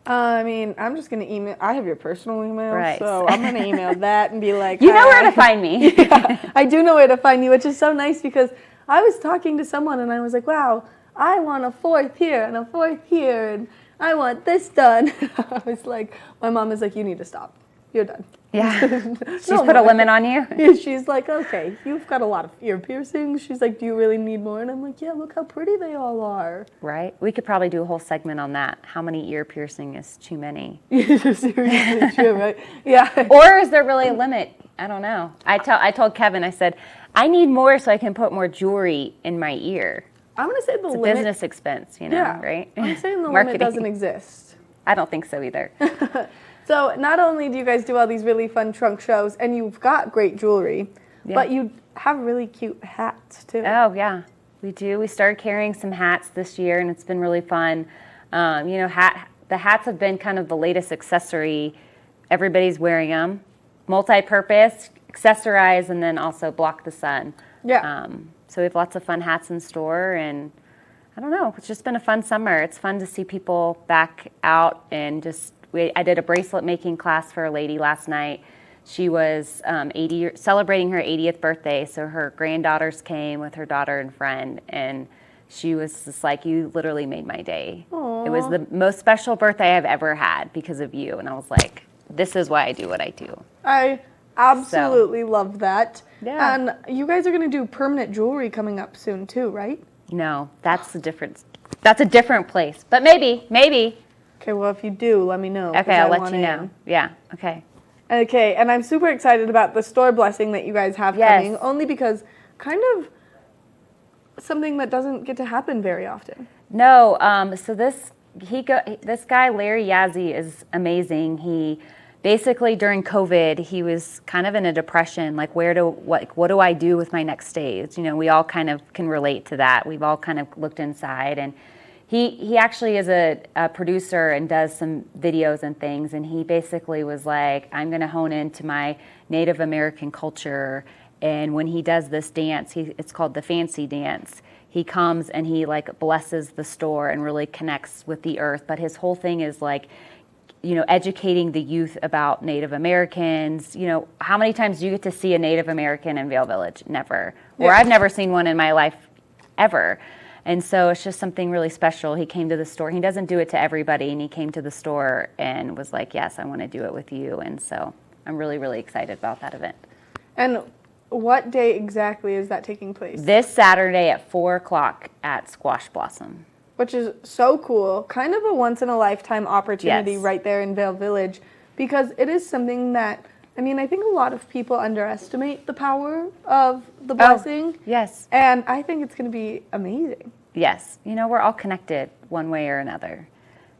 [SPEAKER 2] I mean, I'm just going to email. I have your personal email,
[SPEAKER 14] right.
[SPEAKER 2] So I'm going to email that and be like,
[SPEAKER 14] you know where to find me.
[SPEAKER 2] Yeah, I do know where to find you, which is so nice because I was talking to someone and I was like, wow, I want a 4th here and a 4th here and I want this done. I was like, my mom is like, you need to stop. You're done.
[SPEAKER 14] Yeah. She's put a limit on you?
[SPEAKER 2] Yeah, she's like, okay, you've got a lot of ear piercings. She's like, do you really need more? And I'm like, yeah, look how pretty they all are.
[SPEAKER 14] Right. We could probably do a whole segment on that. How many ear piercing is too many?
[SPEAKER 2] Seriously true, right? Yeah.
[SPEAKER 14] Or is there really a limit? I don't know. I told Kevin, I said, I need more so I can put more jewelry in my ear.
[SPEAKER 2] I'm going to say
[SPEAKER 14] it's a business expense, right?
[SPEAKER 2] I'm saying the limit doesn't exist.
[SPEAKER 14] I don't think so either.
[SPEAKER 2] So not only do you guys do all these really fun trunk shows and you've got great jewelry, but you have really cute hats too.
[SPEAKER 14] Oh, yeah, we do. We started carrying some hats this year and it's been really fun. The hats have been kind of the latest accessory. Everybody's wearing them. Multi-purpose, accessorize, and then also block the sun.
[SPEAKER 2] Yeah.
[SPEAKER 14] So we have lots of fun hats in store, and I don't know, it's just been a fun summer. It's fun to see people back out and I did a bracelet making class for a lady last night. She was celebrating her 80th birthday, so her granddaughters came with her daughter and friend, and she was just like, you literally made my day.
[SPEAKER 2] Aww.
[SPEAKER 14] It was the most special birthday I've ever had because of you, and I was like, this is why I do what I do.
[SPEAKER 2] I absolutely love that.
[SPEAKER 14] Yeah.
[SPEAKER 2] And you guys are going to do permanent jewelry coming up soon too, right?
[SPEAKER 14] No, that's a different place, but maybe.
[SPEAKER 2] Okay, well, if you do, let me know.
[SPEAKER 14] Okay, I'll let you know. Yeah, okay.
[SPEAKER 2] Okay, and I'm super excited about the store blessing that you guys have coming, only because kind of something that doesn't get to happen very often.
[SPEAKER 14] No, so this guy, Larry Yazzie, is amazing. He basically, during COVID, he was kind of in a depression, like what do I do with my next stage? You know, we all kind of can relate to that. We've all kind of looked inside, and he actually is a producer and does some videos and things, and he basically was like, I'm going to hone into my Native American culture, and when he does this dance, it's called the fancy dance. He comes and he like blesses the store and really connects with the earth, but his whole thing is like, you know, educating the youth about Native Americans. You know, how many times do you get to see a Native American in Vail Village? Never. Or I've never seen one in my life ever. And so it's just something really special. He came to the store. He doesn't do it to everybody, and he came to the store and was like, yes, I want to do it with you. And so I'm really, really excited about that event.
[SPEAKER 2] And what day exactly is that taking place?
[SPEAKER 14] This Saturday at 4 o'clock at Squash Blossom.
[SPEAKER 2] Which is so cool. Kind of a once-in-a-lifetime opportunity right there in Vail Village, because it is something that, I mean, I think a lot of people underestimate the power of the blessing.
[SPEAKER 14] Yes.
[SPEAKER 2] And I think it's going to be amazing.
[SPEAKER 14] Yes. You know, we're all connected one way or another.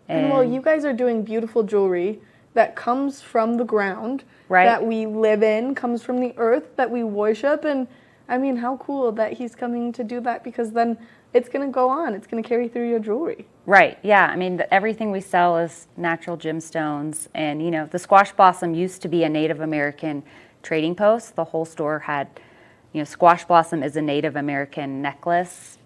[SPEAKER 2] And well, you guys are doing beautiful jewelry that comes from the ground,
[SPEAKER 14] right,
[SPEAKER 2] that we live in, comes from the earth that we worship. And I mean, how cool that he's coming to do that, because then it's going to go on. It's going to carry through your jewelry.
[SPEAKER 14] Right, yeah. I mean, everything we sell is natural gemstones. And, you know, the Squash Blossom used to be a Native American trading post. The whole store had, you know, Squash Blossom is a Native American necklace.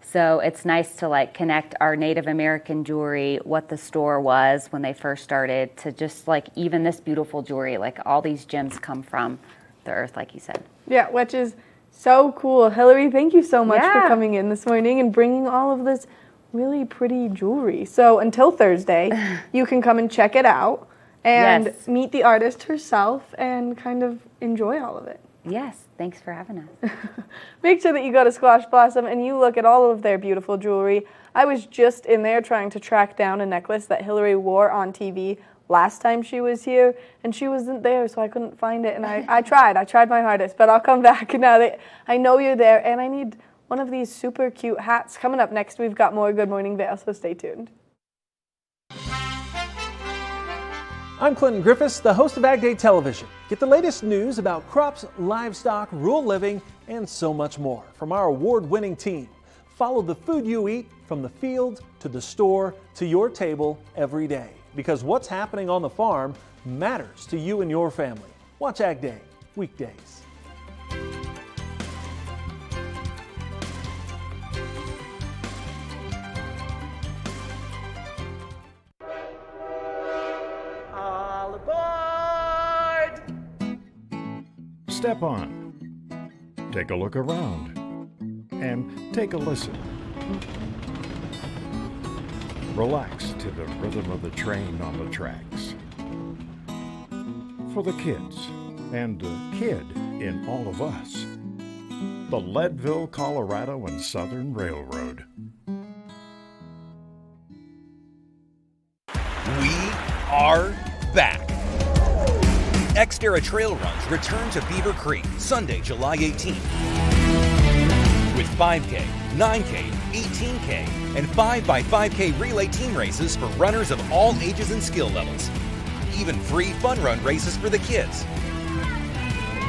[SPEAKER 14] So it's nice to like connect our Native American jewelry, what the store was when they first started, to just like even this beautiful jewelry. Like all these gems come from the earth, like you said.
[SPEAKER 2] Yeah, which is so cool. Hillary, thank you so much for coming in this morning and bringing all of this really pretty jewelry. So until Thursday, you can come and check it out and meet the artist herself and kind of enjoy all of it.
[SPEAKER 14] Yes, thanks for having us.
[SPEAKER 2] Make sure that you go to Squash Blossom and you look at all of their beautiful jewelry. I was just in there trying to track down a necklace that Hillary wore on TV last time she was here, and she wasn't there, so I couldn't find it. And I tried my hardest, but I'll come back now that I know you're there. And I need one of these super cute hats. Coming up next, we've got more Good Morning Vail, so stay tuned.
[SPEAKER 3] I'm Clinton Griffiths, the host of Ag Day Television. Get the latest news about crops, livestock, rural living, and so much more from our award-winning team. Follow the food you eat from the field to the store to your table every day, because what's happening on the farm matters to you and your family. Watch Ag Day weekdays.
[SPEAKER 13] All aboard!
[SPEAKER 6] Step on. Take a look around. And take a listen. Relax to the rhythm of the train on the tracks. For the kids, and the kid in all of us, the Leadville, Colorado and Southern Railroad.
[SPEAKER 8] We are back. XTerra Trail Runs return to Beaver Creek Sunday, July 18th. With 5K, 9K, 18K, and 5x5K relay team races for runners of all ages and skill levels. Even free fun run races for the kids.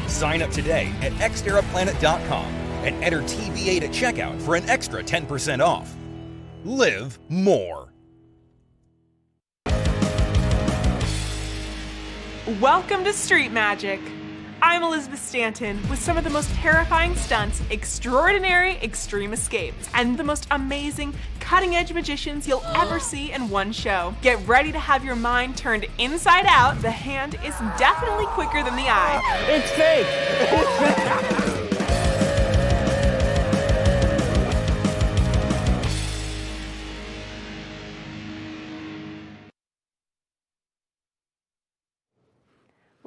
[SPEAKER 8] Sign up today at xterraplanet.com and enter TV8 at checkout for an extra 10% off. Live more.
[SPEAKER 4] Welcome to Street Magic. I'm Elizabeth Stanton with some of the most terrifying stunts, extraordinary extreme escapes, and the most amazing cutting-edge magicians you'll ever see in one show. Get ready to have your mind turned inside out. The hand is definitely quicker than the eye.
[SPEAKER 15] It's fake!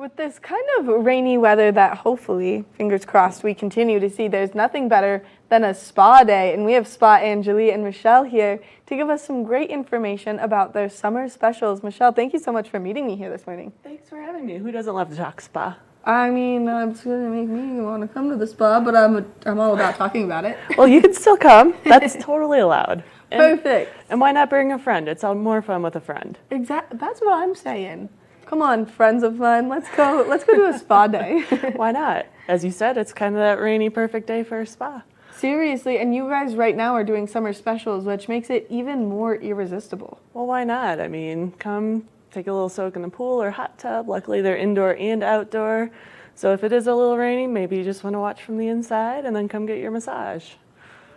[SPEAKER 2] With this kind of rainy weather that hopefully, fingers crossed, we continue to see, there's nothing better than a spa day. And we have Spa Anjali and Michelle here to give us some great information about their summer specials. Michelle, thank you so much for meeting me here this morning.
[SPEAKER 12] Thanks for having me. Who doesn't love to talk spa?
[SPEAKER 2] I mean, it's going to make me want to come to the spa, but I'm all about talking about it.
[SPEAKER 12] Well, you can still come. That's totally allowed.
[SPEAKER 2] Perfect.
[SPEAKER 12] And why not bring a friend? It's all more fun with a friend.
[SPEAKER 2] Exactly. That's what I'm saying. Come on, friends of mine, let's go do a spa day.
[SPEAKER 12] Why not? As you said, it's kind of that rainy, perfect day for a spa.
[SPEAKER 2] Seriously, and you guys right now are doing summer specials, which makes it even more irresistible.
[SPEAKER 12] Well, why not? I mean, come take a little soak in the pool or hot tub. Luckily, they're indoor and outdoor. So if it is a little rainy, maybe you just want to watch from the inside and then come get your massage.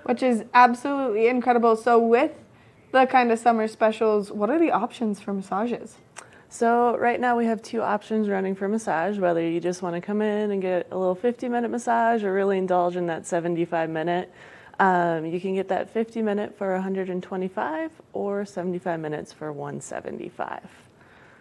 [SPEAKER 2] Which is absolutely incredible. So with the kind of summer specials, what are the options for massages?
[SPEAKER 12] So right now we have 2 options running for massage, whether you just want to come in and get a little 50-minute massage or really indulge in that 75-minute. You can get that 50-minute for $125 or 75 minutes for $175.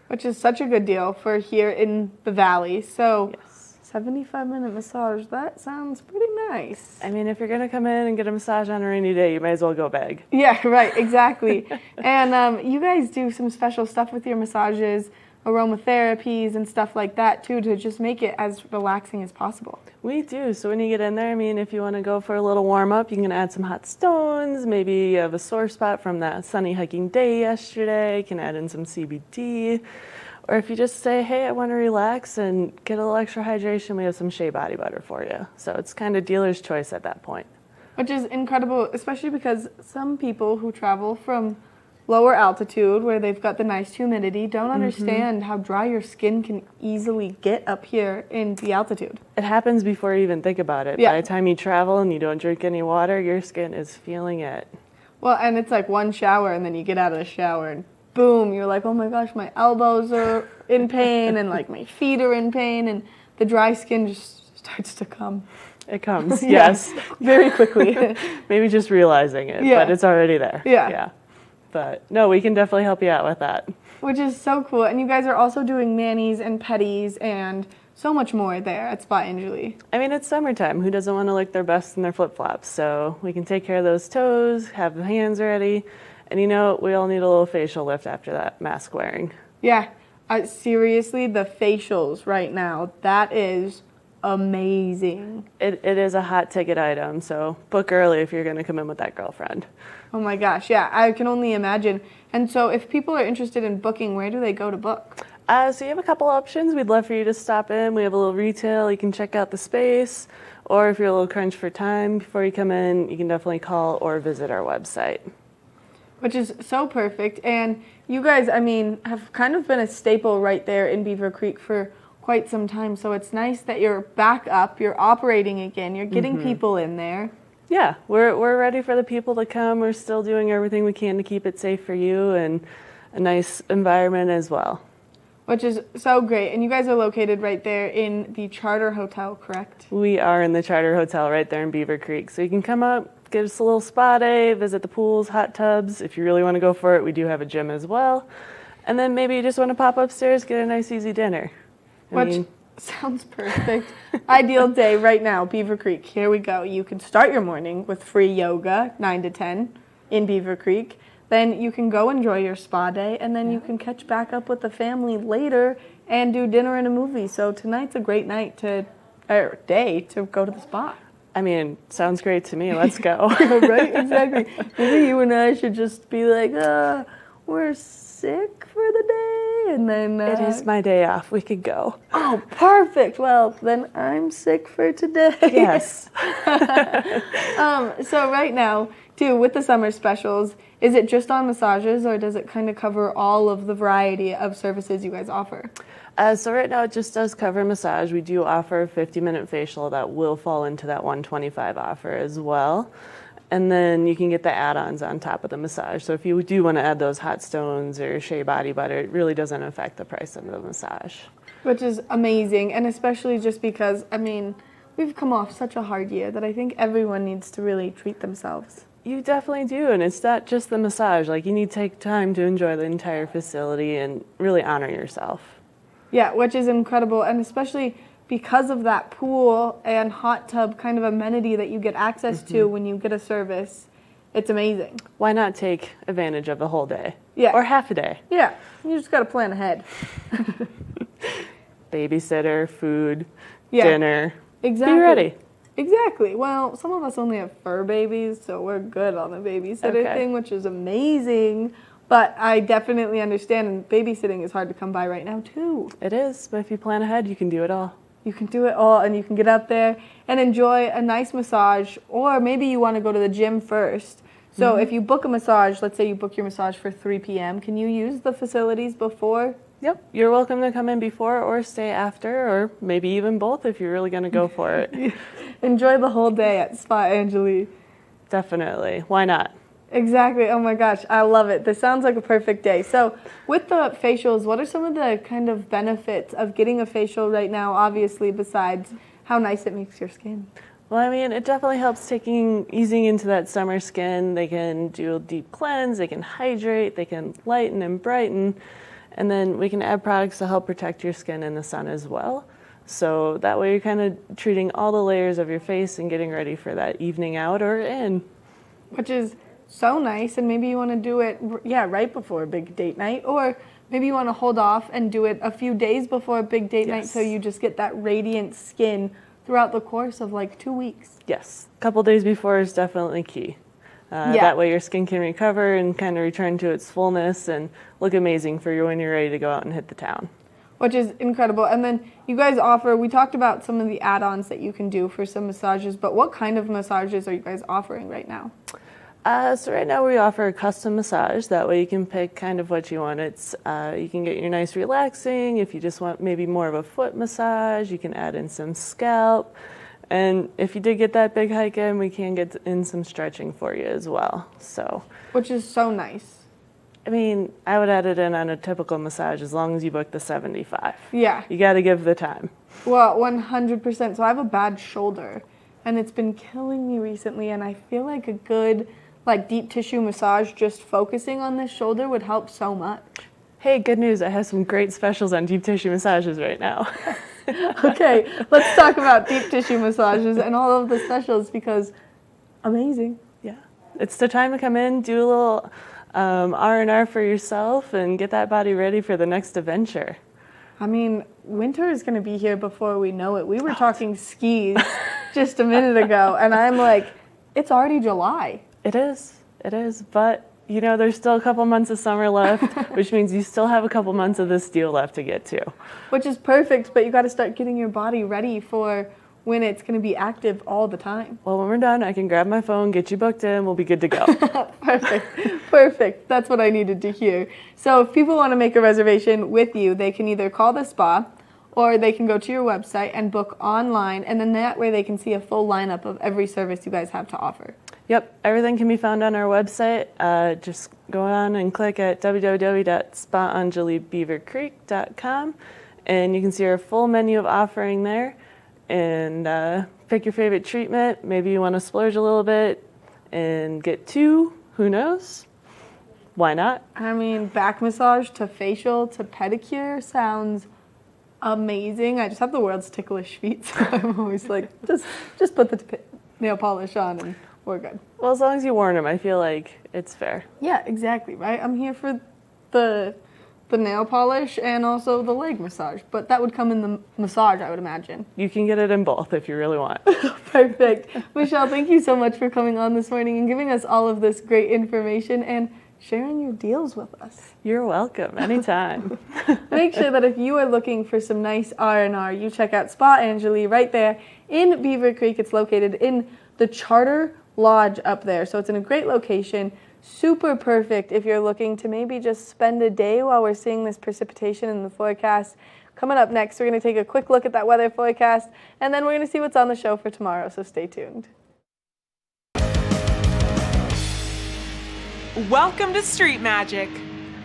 [SPEAKER 2] Which is such a good deal for here in the Valley. So yes. 75-minute massage, that sounds pretty nice.
[SPEAKER 12] I mean, if you're going to come in and get a massage on a rainy day, you might as well go big.
[SPEAKER 2] Yeah, right, exactly. And you guys do some special stuff with your massages, aromatherapies and stuff like that too, to just make it as relaxing as possible.
[SPEAKER 12] We do. So when you get in there, I mean, if you want to go for a little warm-up, you can add some hot stones. Maybe you have a sore spot from that sunny hiking day yesterday. You can add in some CBD. Or if you just say, hey, I want to relax and get a little extra hydration, we have some shea body butter for you. So it's kind of dealer's choice at that point.
[SPEAKER 2] Which is incredible, especially because some people who travel from lower altitude where they've got the nice humidity don't understand how dry your skin can easily get up here in the altitude.
[SPEAKER 12] It happens before you even think about it.
[SPEAKER 2] Yeah.
[SPEAKER 12] By the time you travel and you don't drink any water, your skin is feeling it.
[SPEAKER 2] Well, and it's like one shower and then you get out of the shower and boom, you're like, oh my gosh, my elbows are in pain and like my feet are in pain and the dry skin just starts to come.
[SPEAKER 12] It comes, yes.
[SPEAKER 2] Very quickly.
[SPEAKER 12] Maybe just realizing it, but it's already there. Yeah. But no, we can definitely help you out with that.
[SPEAKER 2] Which is so cool. And you guys are also doing manis and pedis and so much more there at Spa Anjali.
[SPEAKER 12] I mean, it's summertime. Who doesn't want to look their best in their flip-flops? So we can take care of those toes, have the hands ready. And you know, we all need a little facial lift after that mask wearing.
[SPEAKER 2] Yeah, seriously, the facials right now, that is amazing.
[SPEAKER 12] It is a hot ticket item, so book early if you're going to come in with that girlfriend.
[SPEAKER 2] Oh my gosh, yeah, I can only imagine. And so if people are interested in booking, where do they go to book?
[SPEAKER 12] So you have a couple options. We'd love for you to stop in. We have a little retail. You can check out the space. Or if you're a little crunched for time before you come in, you can definitely call or visit our website.
[SPEAKER 2] Which is so perfect. And you guys, I mean, have kind of been a staple right there in Beaver Creek for quite some time. So it's nice that you're back up, you're operating again, you're getting people in there.
[SPEAKER 12] Yeah, we're ready for the people to come. We're still doing everything we can to keep it safe for you and a nice environment as well.
[SPEAKER 2] Which is so great. And you guys are located right there in the Charter Hotel, correct?
[SPEAKER 12] We are in the Charter Hotel right there in Beaver Creek. So you can come up, get us a little spa day, visit the pools, hot tubs. If you really want to go for it, we do have a gym as well. And then maybe you just want to pop upstairs, get a nice easy dinner.
[SPEAKER 2] Which sounds perfect. Ideal day right now, Beaver Creek. Here we go. You can start your morning with free yoga, 9 to 10 in Beaver Creek. Then you can go enjoy your spa day, and then you can catch back up with the family later and do dinner and a movie. So tonight's a great night day to go to the spa.
[SPEAKER 12] I mean, sounds great to me. Let's go.
[SPEAKER 2] Right? Exactly. Maybe you and I should just be like, we're sick for the day, and then
[SPEAKER 12] it is my day off. We could go.
[SPEAKER 2] Oh, perfect. Well, then I'm sick for today.
[SPEAKER 12] Yes.
[SPEAKER 2] So right now, too, with the summer specials, is it just on massages, or does it kind of cover all of the variety of services you guys offer?
[SPEAKER 12] So right now it just does cover massage. We do offer a 50-minute facial that will fall into that $125 offer as well. And then you can get the add-ons on top of the massage. So if you do want to add those hot stones or shea body butter, it really doesn't affect the price of the massage.
[SPEAKER 2] Which is amazing, and especially just because, I mean, we've come off such a hard year that I think everyone needs to really treat themselves.
[SPEAKER 12] You definitely do, and it's not just the massage. Like, you need to take time to enjoy the entire facility and really honor yourself.
[SPEAKER 2] Yeah, which is incredible, and especially because of that pool and hot tub kind of amenity that you get access to when you get a service. It's amazing.
[SPEAKER 16] Why not take advantage of the whole day?
[SPEAKER 2] Yeah.
[SPEAKER 16] Or half a day?
[SPEAKER 2] Yeah, you just got to plan ahead.
[SPEAKER 16] Babysitter, food,
[SPEAKER 2] Yeah.
[SPEAKER 16] dinner.
[SPEAKER 2] Exactly.
[SPEAKER 16] Be ready.
[SPEAKER 2] Exactly. Well, some of us only have fur babies, so we're good on the babysitter
[SPEAKER 16] Okay.
[SPEAKER 2] thing, which is amazing. But I definitely understand, and babysitting is hard to come by right now, too.
[SPEAKER 16] It is, but if you plan ahead, you can do it all.
[SPEAKER 2] You can do it all, and you can get out there and enjoy a nice massage, or maybe you want to go to the gym first. So if you book a massage, let's say you book your massage for 3 p.m., can you use the facilities before?
[SPEAKER 16] Yep, you're welcome to come in before or stay after, or maybe even both if you're really going to go for it.
[SPEAKER 2] Enjoy the whole day at Spa Anjali.
[SPEAKER 16] Definitely. Why not?
[SPEAKER 2] Exactly. Oh my gosh, I love it. This sounds like a perfect day. So with the facials, what are some of the kind of benefits of getting a facial right now, obviously, besides how nice it makes your skin?
[SPEAKER 16] Well, I mean, it definitely helps easing into that summer skin. They can do a deep cleanse, they can hydrate, they can lighten and brighten, and then we can add products to help protect your skin in the sun as well. So that way you're kind of treating all the layers of your face and getting ready for that evening out or in.
[SPEAKER 2] Which is so nice, and maybe you want to do it, right before a big date night, or maybe you want to hold off and do it a few days before a big date night so you just get that radiant skin throughout the course of like 2 weeks.
[SPEAKER 16] Yes, a couple days before is definitely key. That way your skin can recover and kind of return to its fullness and look amazing for you when you're ready to go out and hit the town.
[SPEAKER 2] Which is incredible. And then you guys offer, we talked about some of the add-ons that you can do for some massages, but what kind of massages are you guys offering right now?
[SPEAKER 16] So right now we offer a custom massage. That way you can pick kind of what you want. It's you can get your nice relaxing. If you just want maybe more of a foot massage, you can add in some scalp. And if you did get that big hike in, we can get in some stretching for you as well. So,
[SPEAKER 2] which is so nice.
[SPEAKER 16] I mean, I would add it in on a typical massage as long as you book the 75.
[SPEAKER 2] Yeah.
[SPEAKER 16] You got to give the time.
[SPEAKER 2] Well, 100%. So I have a bad shoulder, and it's been killing me recently, and I feel like a good deep tissue massage just focusing on this shoulder would help so much.
[SPEAKER 16] Hey, good news. I have some great specials on deep tissue massages right now.
[SPEAKER 2] Okay, let's talk about deep tissue massages and all of the specials because amazing.
[SPEAKER 16] Yeah. It's the time to come in, do a little R&R for yourself and get that body ready for the next adventure.
[SPEAKER 2] I mean, winter is going to be here before we know it. We were talking skis just a minute ago, and I'm like, it's already July.
[SPEAKER 16] It is, but you know, there's still a couple months of summer left, which means you still have a couple months of this deal left to get to.
[SPEAKER 2] Which is perfect, but you got to start getting your body ready for when it's going to be active all the time.
[SPEAKER 16] Well, when we're done, I can grab my phone, get you booked in, we'll be good to go.
[SPEAKER 2] Perfect. That's what I needed to hear. So if people want to make a reservation with you, they can either call the spa or they can go to your website and book online, and then that way they can see a full lineup of every service you guys have to offer.
[SPEAKER 16] Yep, everything can be found on our website. Just go on and click at www.spaanjalibeavercreek.com, and you can see our full menu of offering there, and pick your favorite treatment. Maybe you want to splurge a little bit and get 2, who knows? Why not?
[SPEAKER 2] I mean, back massage to facial to pedicure sounds amazing. I just have the world's ticklish feet, so I'm always like, just put the nail polish on and we're good.
[SPEAKER 16] Well, as long as you warn them, I feel like it's fair.
[SPEAKER 2] Yeah, exactly, right? I'm here for the nail polish and also the leg massage, but that would come in the massage, I would imagine.
[SPEAKER 16] You can get it in both if you really want.
[SPEAKER 2] Perfect. Michelle, thank you so much for coming on this morning and giving us all of this great information and sharing your deals with us.
[SPEAKER 16] You're welcome. Anytime.
[SPEAKER 2] Make sure that if you are looking for some nice R&R, you check out Spa Anjali right there in Beaver Creek. It's located in the Charter Lodge up there. So it's in a great location. Super perfect if you're looking to maybe just spend a day while we're seeing this precipitation in the forecast. Coming up next, we're going to take a quick look at that weather forecast, and then we're going to see what's on the show for tomorrow, so stay tuned.
[SPEAKER 4] Welcome to Street Magic.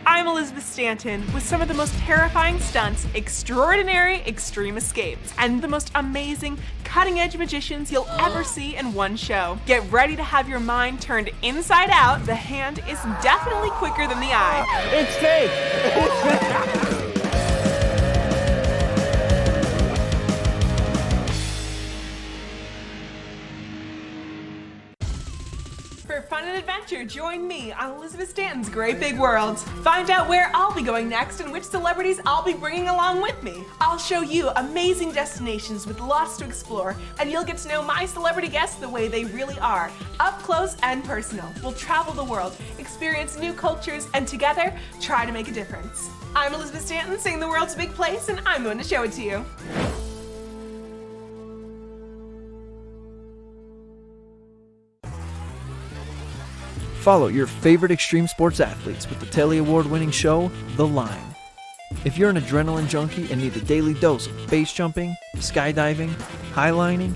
[SPEAKER 4] I'm Elizabeth Stanton with some of the most terrifying stunts, extraordinary extreme escapes, and the most amazing cutting-edge magicians you'll ever see in one show. Get ready to have your mind turned inside out. The hand is definitely quicker than the eye.
[SPEAKER 15] It's fake.
[SPEAKER 4] adventure, join me on Elizabeth Stanton's Great Big World. Find out where I'll be going next and which celebrities I'll be bringing along with me. I'll show you amazing destinations with lots to explore, and you'll get to know my celebrity guests the way they really are, up close and personal. We'll travel the world, experience new cultures, and together, try to make a difference. I'm Elizabeth Stanton, saying the world's a big place, and I'm going to show it to you.
[SPEAKER 5] Follow your favorite extreme sports athletes with the Telly Award-winning show, The Line. If you're an adrenaline junkie and need a daily dose of base jumping, skydiving, highlining,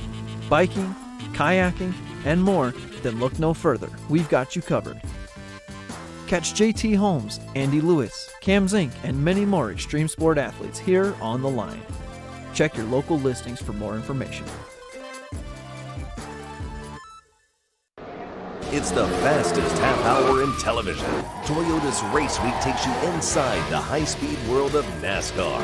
[SPEAKER 5] biking, kayaking, and more, then look no further. We've got you covered. Catch JT Holmes, Andy Lewis, Cam Zink, and many more extreme sport athletes here on The Line. Check your local listings for more information.
[SPEAKER 7] It's the fastest half hour in television. Toyota's Race Week takes you inside the high-speed world of NASCAR.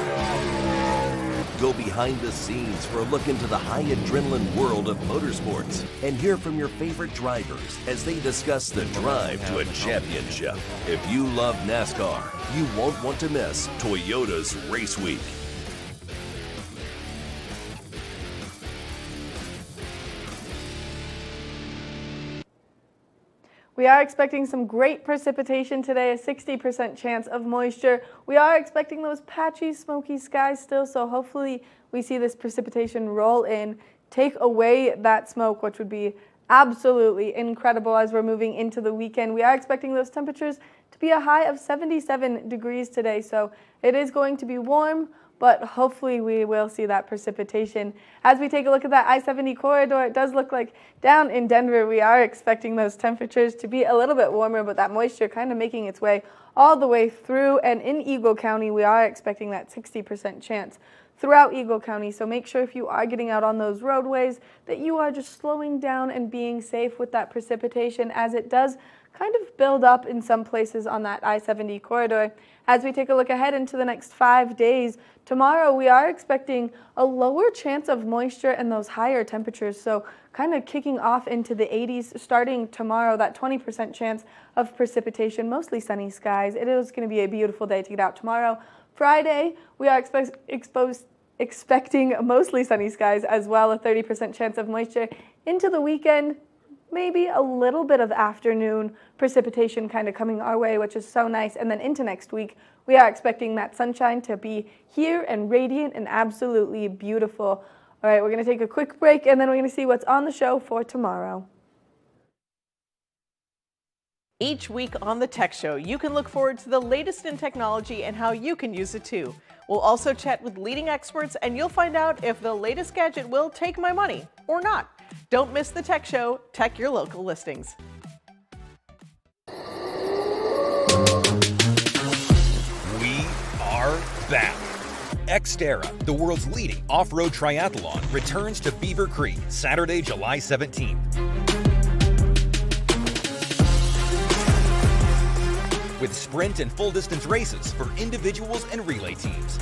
[SPEAKER 7] Go behind the scenes for a look into the high adrenaline world of motorsports and hear from your favorite drivers as they discuss the drive to a championship. If you love NASCAR, you won't want to miss Toyota's Race Week.
[SPEAKER 2] We are expecting some great precipitation today, a 60% chance of moisture. We are expecting those patchy, smoky skies still, so hopefully we see this precipitation roll in, take away that smoke, which would be absolutely incredible as we're moving into the weekend. We are expecting those temperatures to be a high of 77 degrees today, so it is going to be warm, but hopefully we will see that precipitation. As we take a look at that I-70 corridor, it does look like down in Denver, we are expecting those temperatures to be a little bit warmer, but that moisture kind of making its way all the way through. And in Eagle County, we are expecting that 60% chance throughout Eagle County. So make sure if you are getting out on those roadways that you are just slowing down and being safe with that precipitation, as it does kind of build up in some places on that I-70 corridor. As we take a look ahead into the next 5 days, tomorrow we are expecting a lower chance of moisture and those higher temperatures. So kind of kicking off into the 80s starting tomorrow, that 20% chance of precipitation, mostly sunny skies. It is going to be a beautiful day to get out tomorrow. Friday, we are expecting mostly sunny skies as well, a 30% chance of moisture. Into the weekend, maybe a little bit of afternoon precipitation kind of coming our way, which is so nice. And then into next week, we are expecting that sunshine to be here and radiant and absolutely beautiful. All right, we're going to take a quick break, and then we're going to see what's on the show for tomorrow.
[SPEAKER 13] Each week on the Tech Show, you can look forward to the latest in technology and how you can use it too. We'll also chat with leading experts, and you'll find out if the latest gadget will take my money or not. Don't miss the Tech Show. Check your local listings.
[SPEAKER 8] We are back. XTerra, the world's leading off-road triathlon, returns to Beaver Creek Saturday, July 17th. With sprint and full-distance races for individuals and relay teams.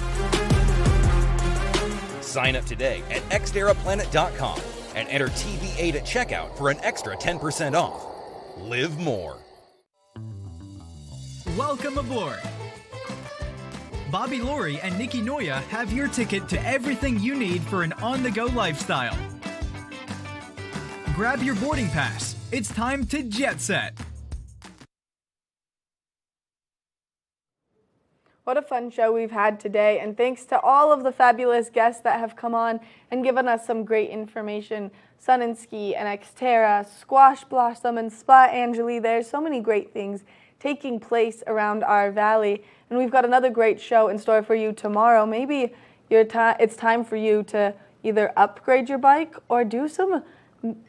[SPEAKER 8] Sign up today at xterraplanet.com and enter TV8 at checkout for an extra 10% off. Live more.
[SPEAKER 10] Welcome aboard. Bobby Laurie and Nikki Noya have your ticket to everything you need for an on-the-go lifestyle. Grab your boarding pass. It's time to jet set.
[SPEAKER 2] What a fun show we've had today, and thanks to all of the fabulous guests that have come on and given us some great information. Sun and Ski and XTerra, Squash Blossom and Spa Anjali. There's so many great things taking place around our valley, and we've got another great show in store for you tomorrow. Maybe it's time for you to either upgrade your bike or do some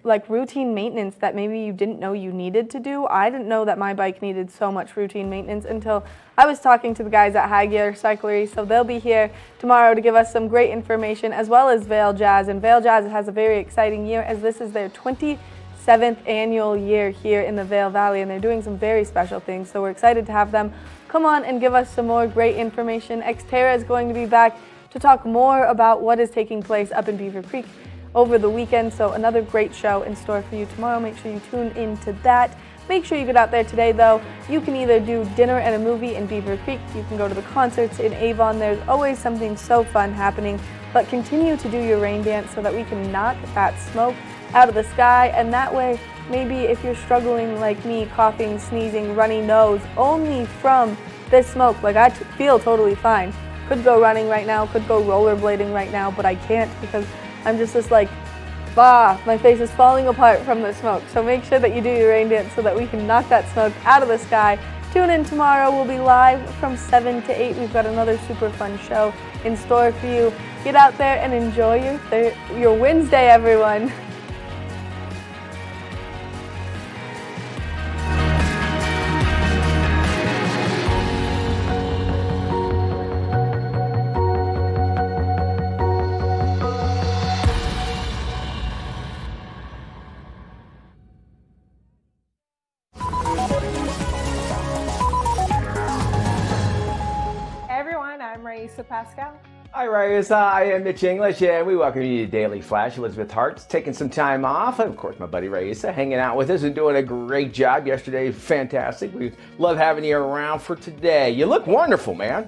[SPEAKER 2] like routine maintenance that maybe you didn't know you needed to do. I didn't know that my bike needed so much routine maintenance until I was talking to the guys at High Gear Cyclery. So they'll be here tomorrow to give us some great information, as well as Vail Jazz. And Vail Jazz has a very exciting year, as this is their 27th annual year here in the Vail Valley, and they're doing some very special things. So we're excited to have them come on and give us some more great information. XTerra is going to be back to talk more about what is taking place up in Beaver Creek over the weekend. So another great show in store for you tomorrow. Make sure you tune into that. Make sure you get out there today, though. You can either do dinner and a movie in Beaver Creek, you can go to the concerts in Avon. There's always something so fun happening, but continue to do your rain dance so that we can knock that smoke out of the sky, and that way, maybe if you're struggling like me, coughing, sneezing, runny nose, only from this smoke, like I feel totally fine. Could go running right now, could go rollerblading right now, but I can't because I'm just this like, my face is falling apart from the smoke. So make sure that you do your rain dance so that we can knock that smoke out of the sky. Tune in tomorrow. We'll be live from 7 to 8. We've got another super fun show in store for you. Get out there and enjoy your Wednesday, everyone.
[SPEAKER 17] I'm Raisa Pascal.
[SPEAKER 15] Hi, Raisa. I am Mitch English, and we welcome you to Daily Flash. Elizabeth Hart's taking some time off, and of course, my buddy Raisa hanging out with us and doing a great job yesterday. Fantastic. We love having you around for today. You look wonderful, man.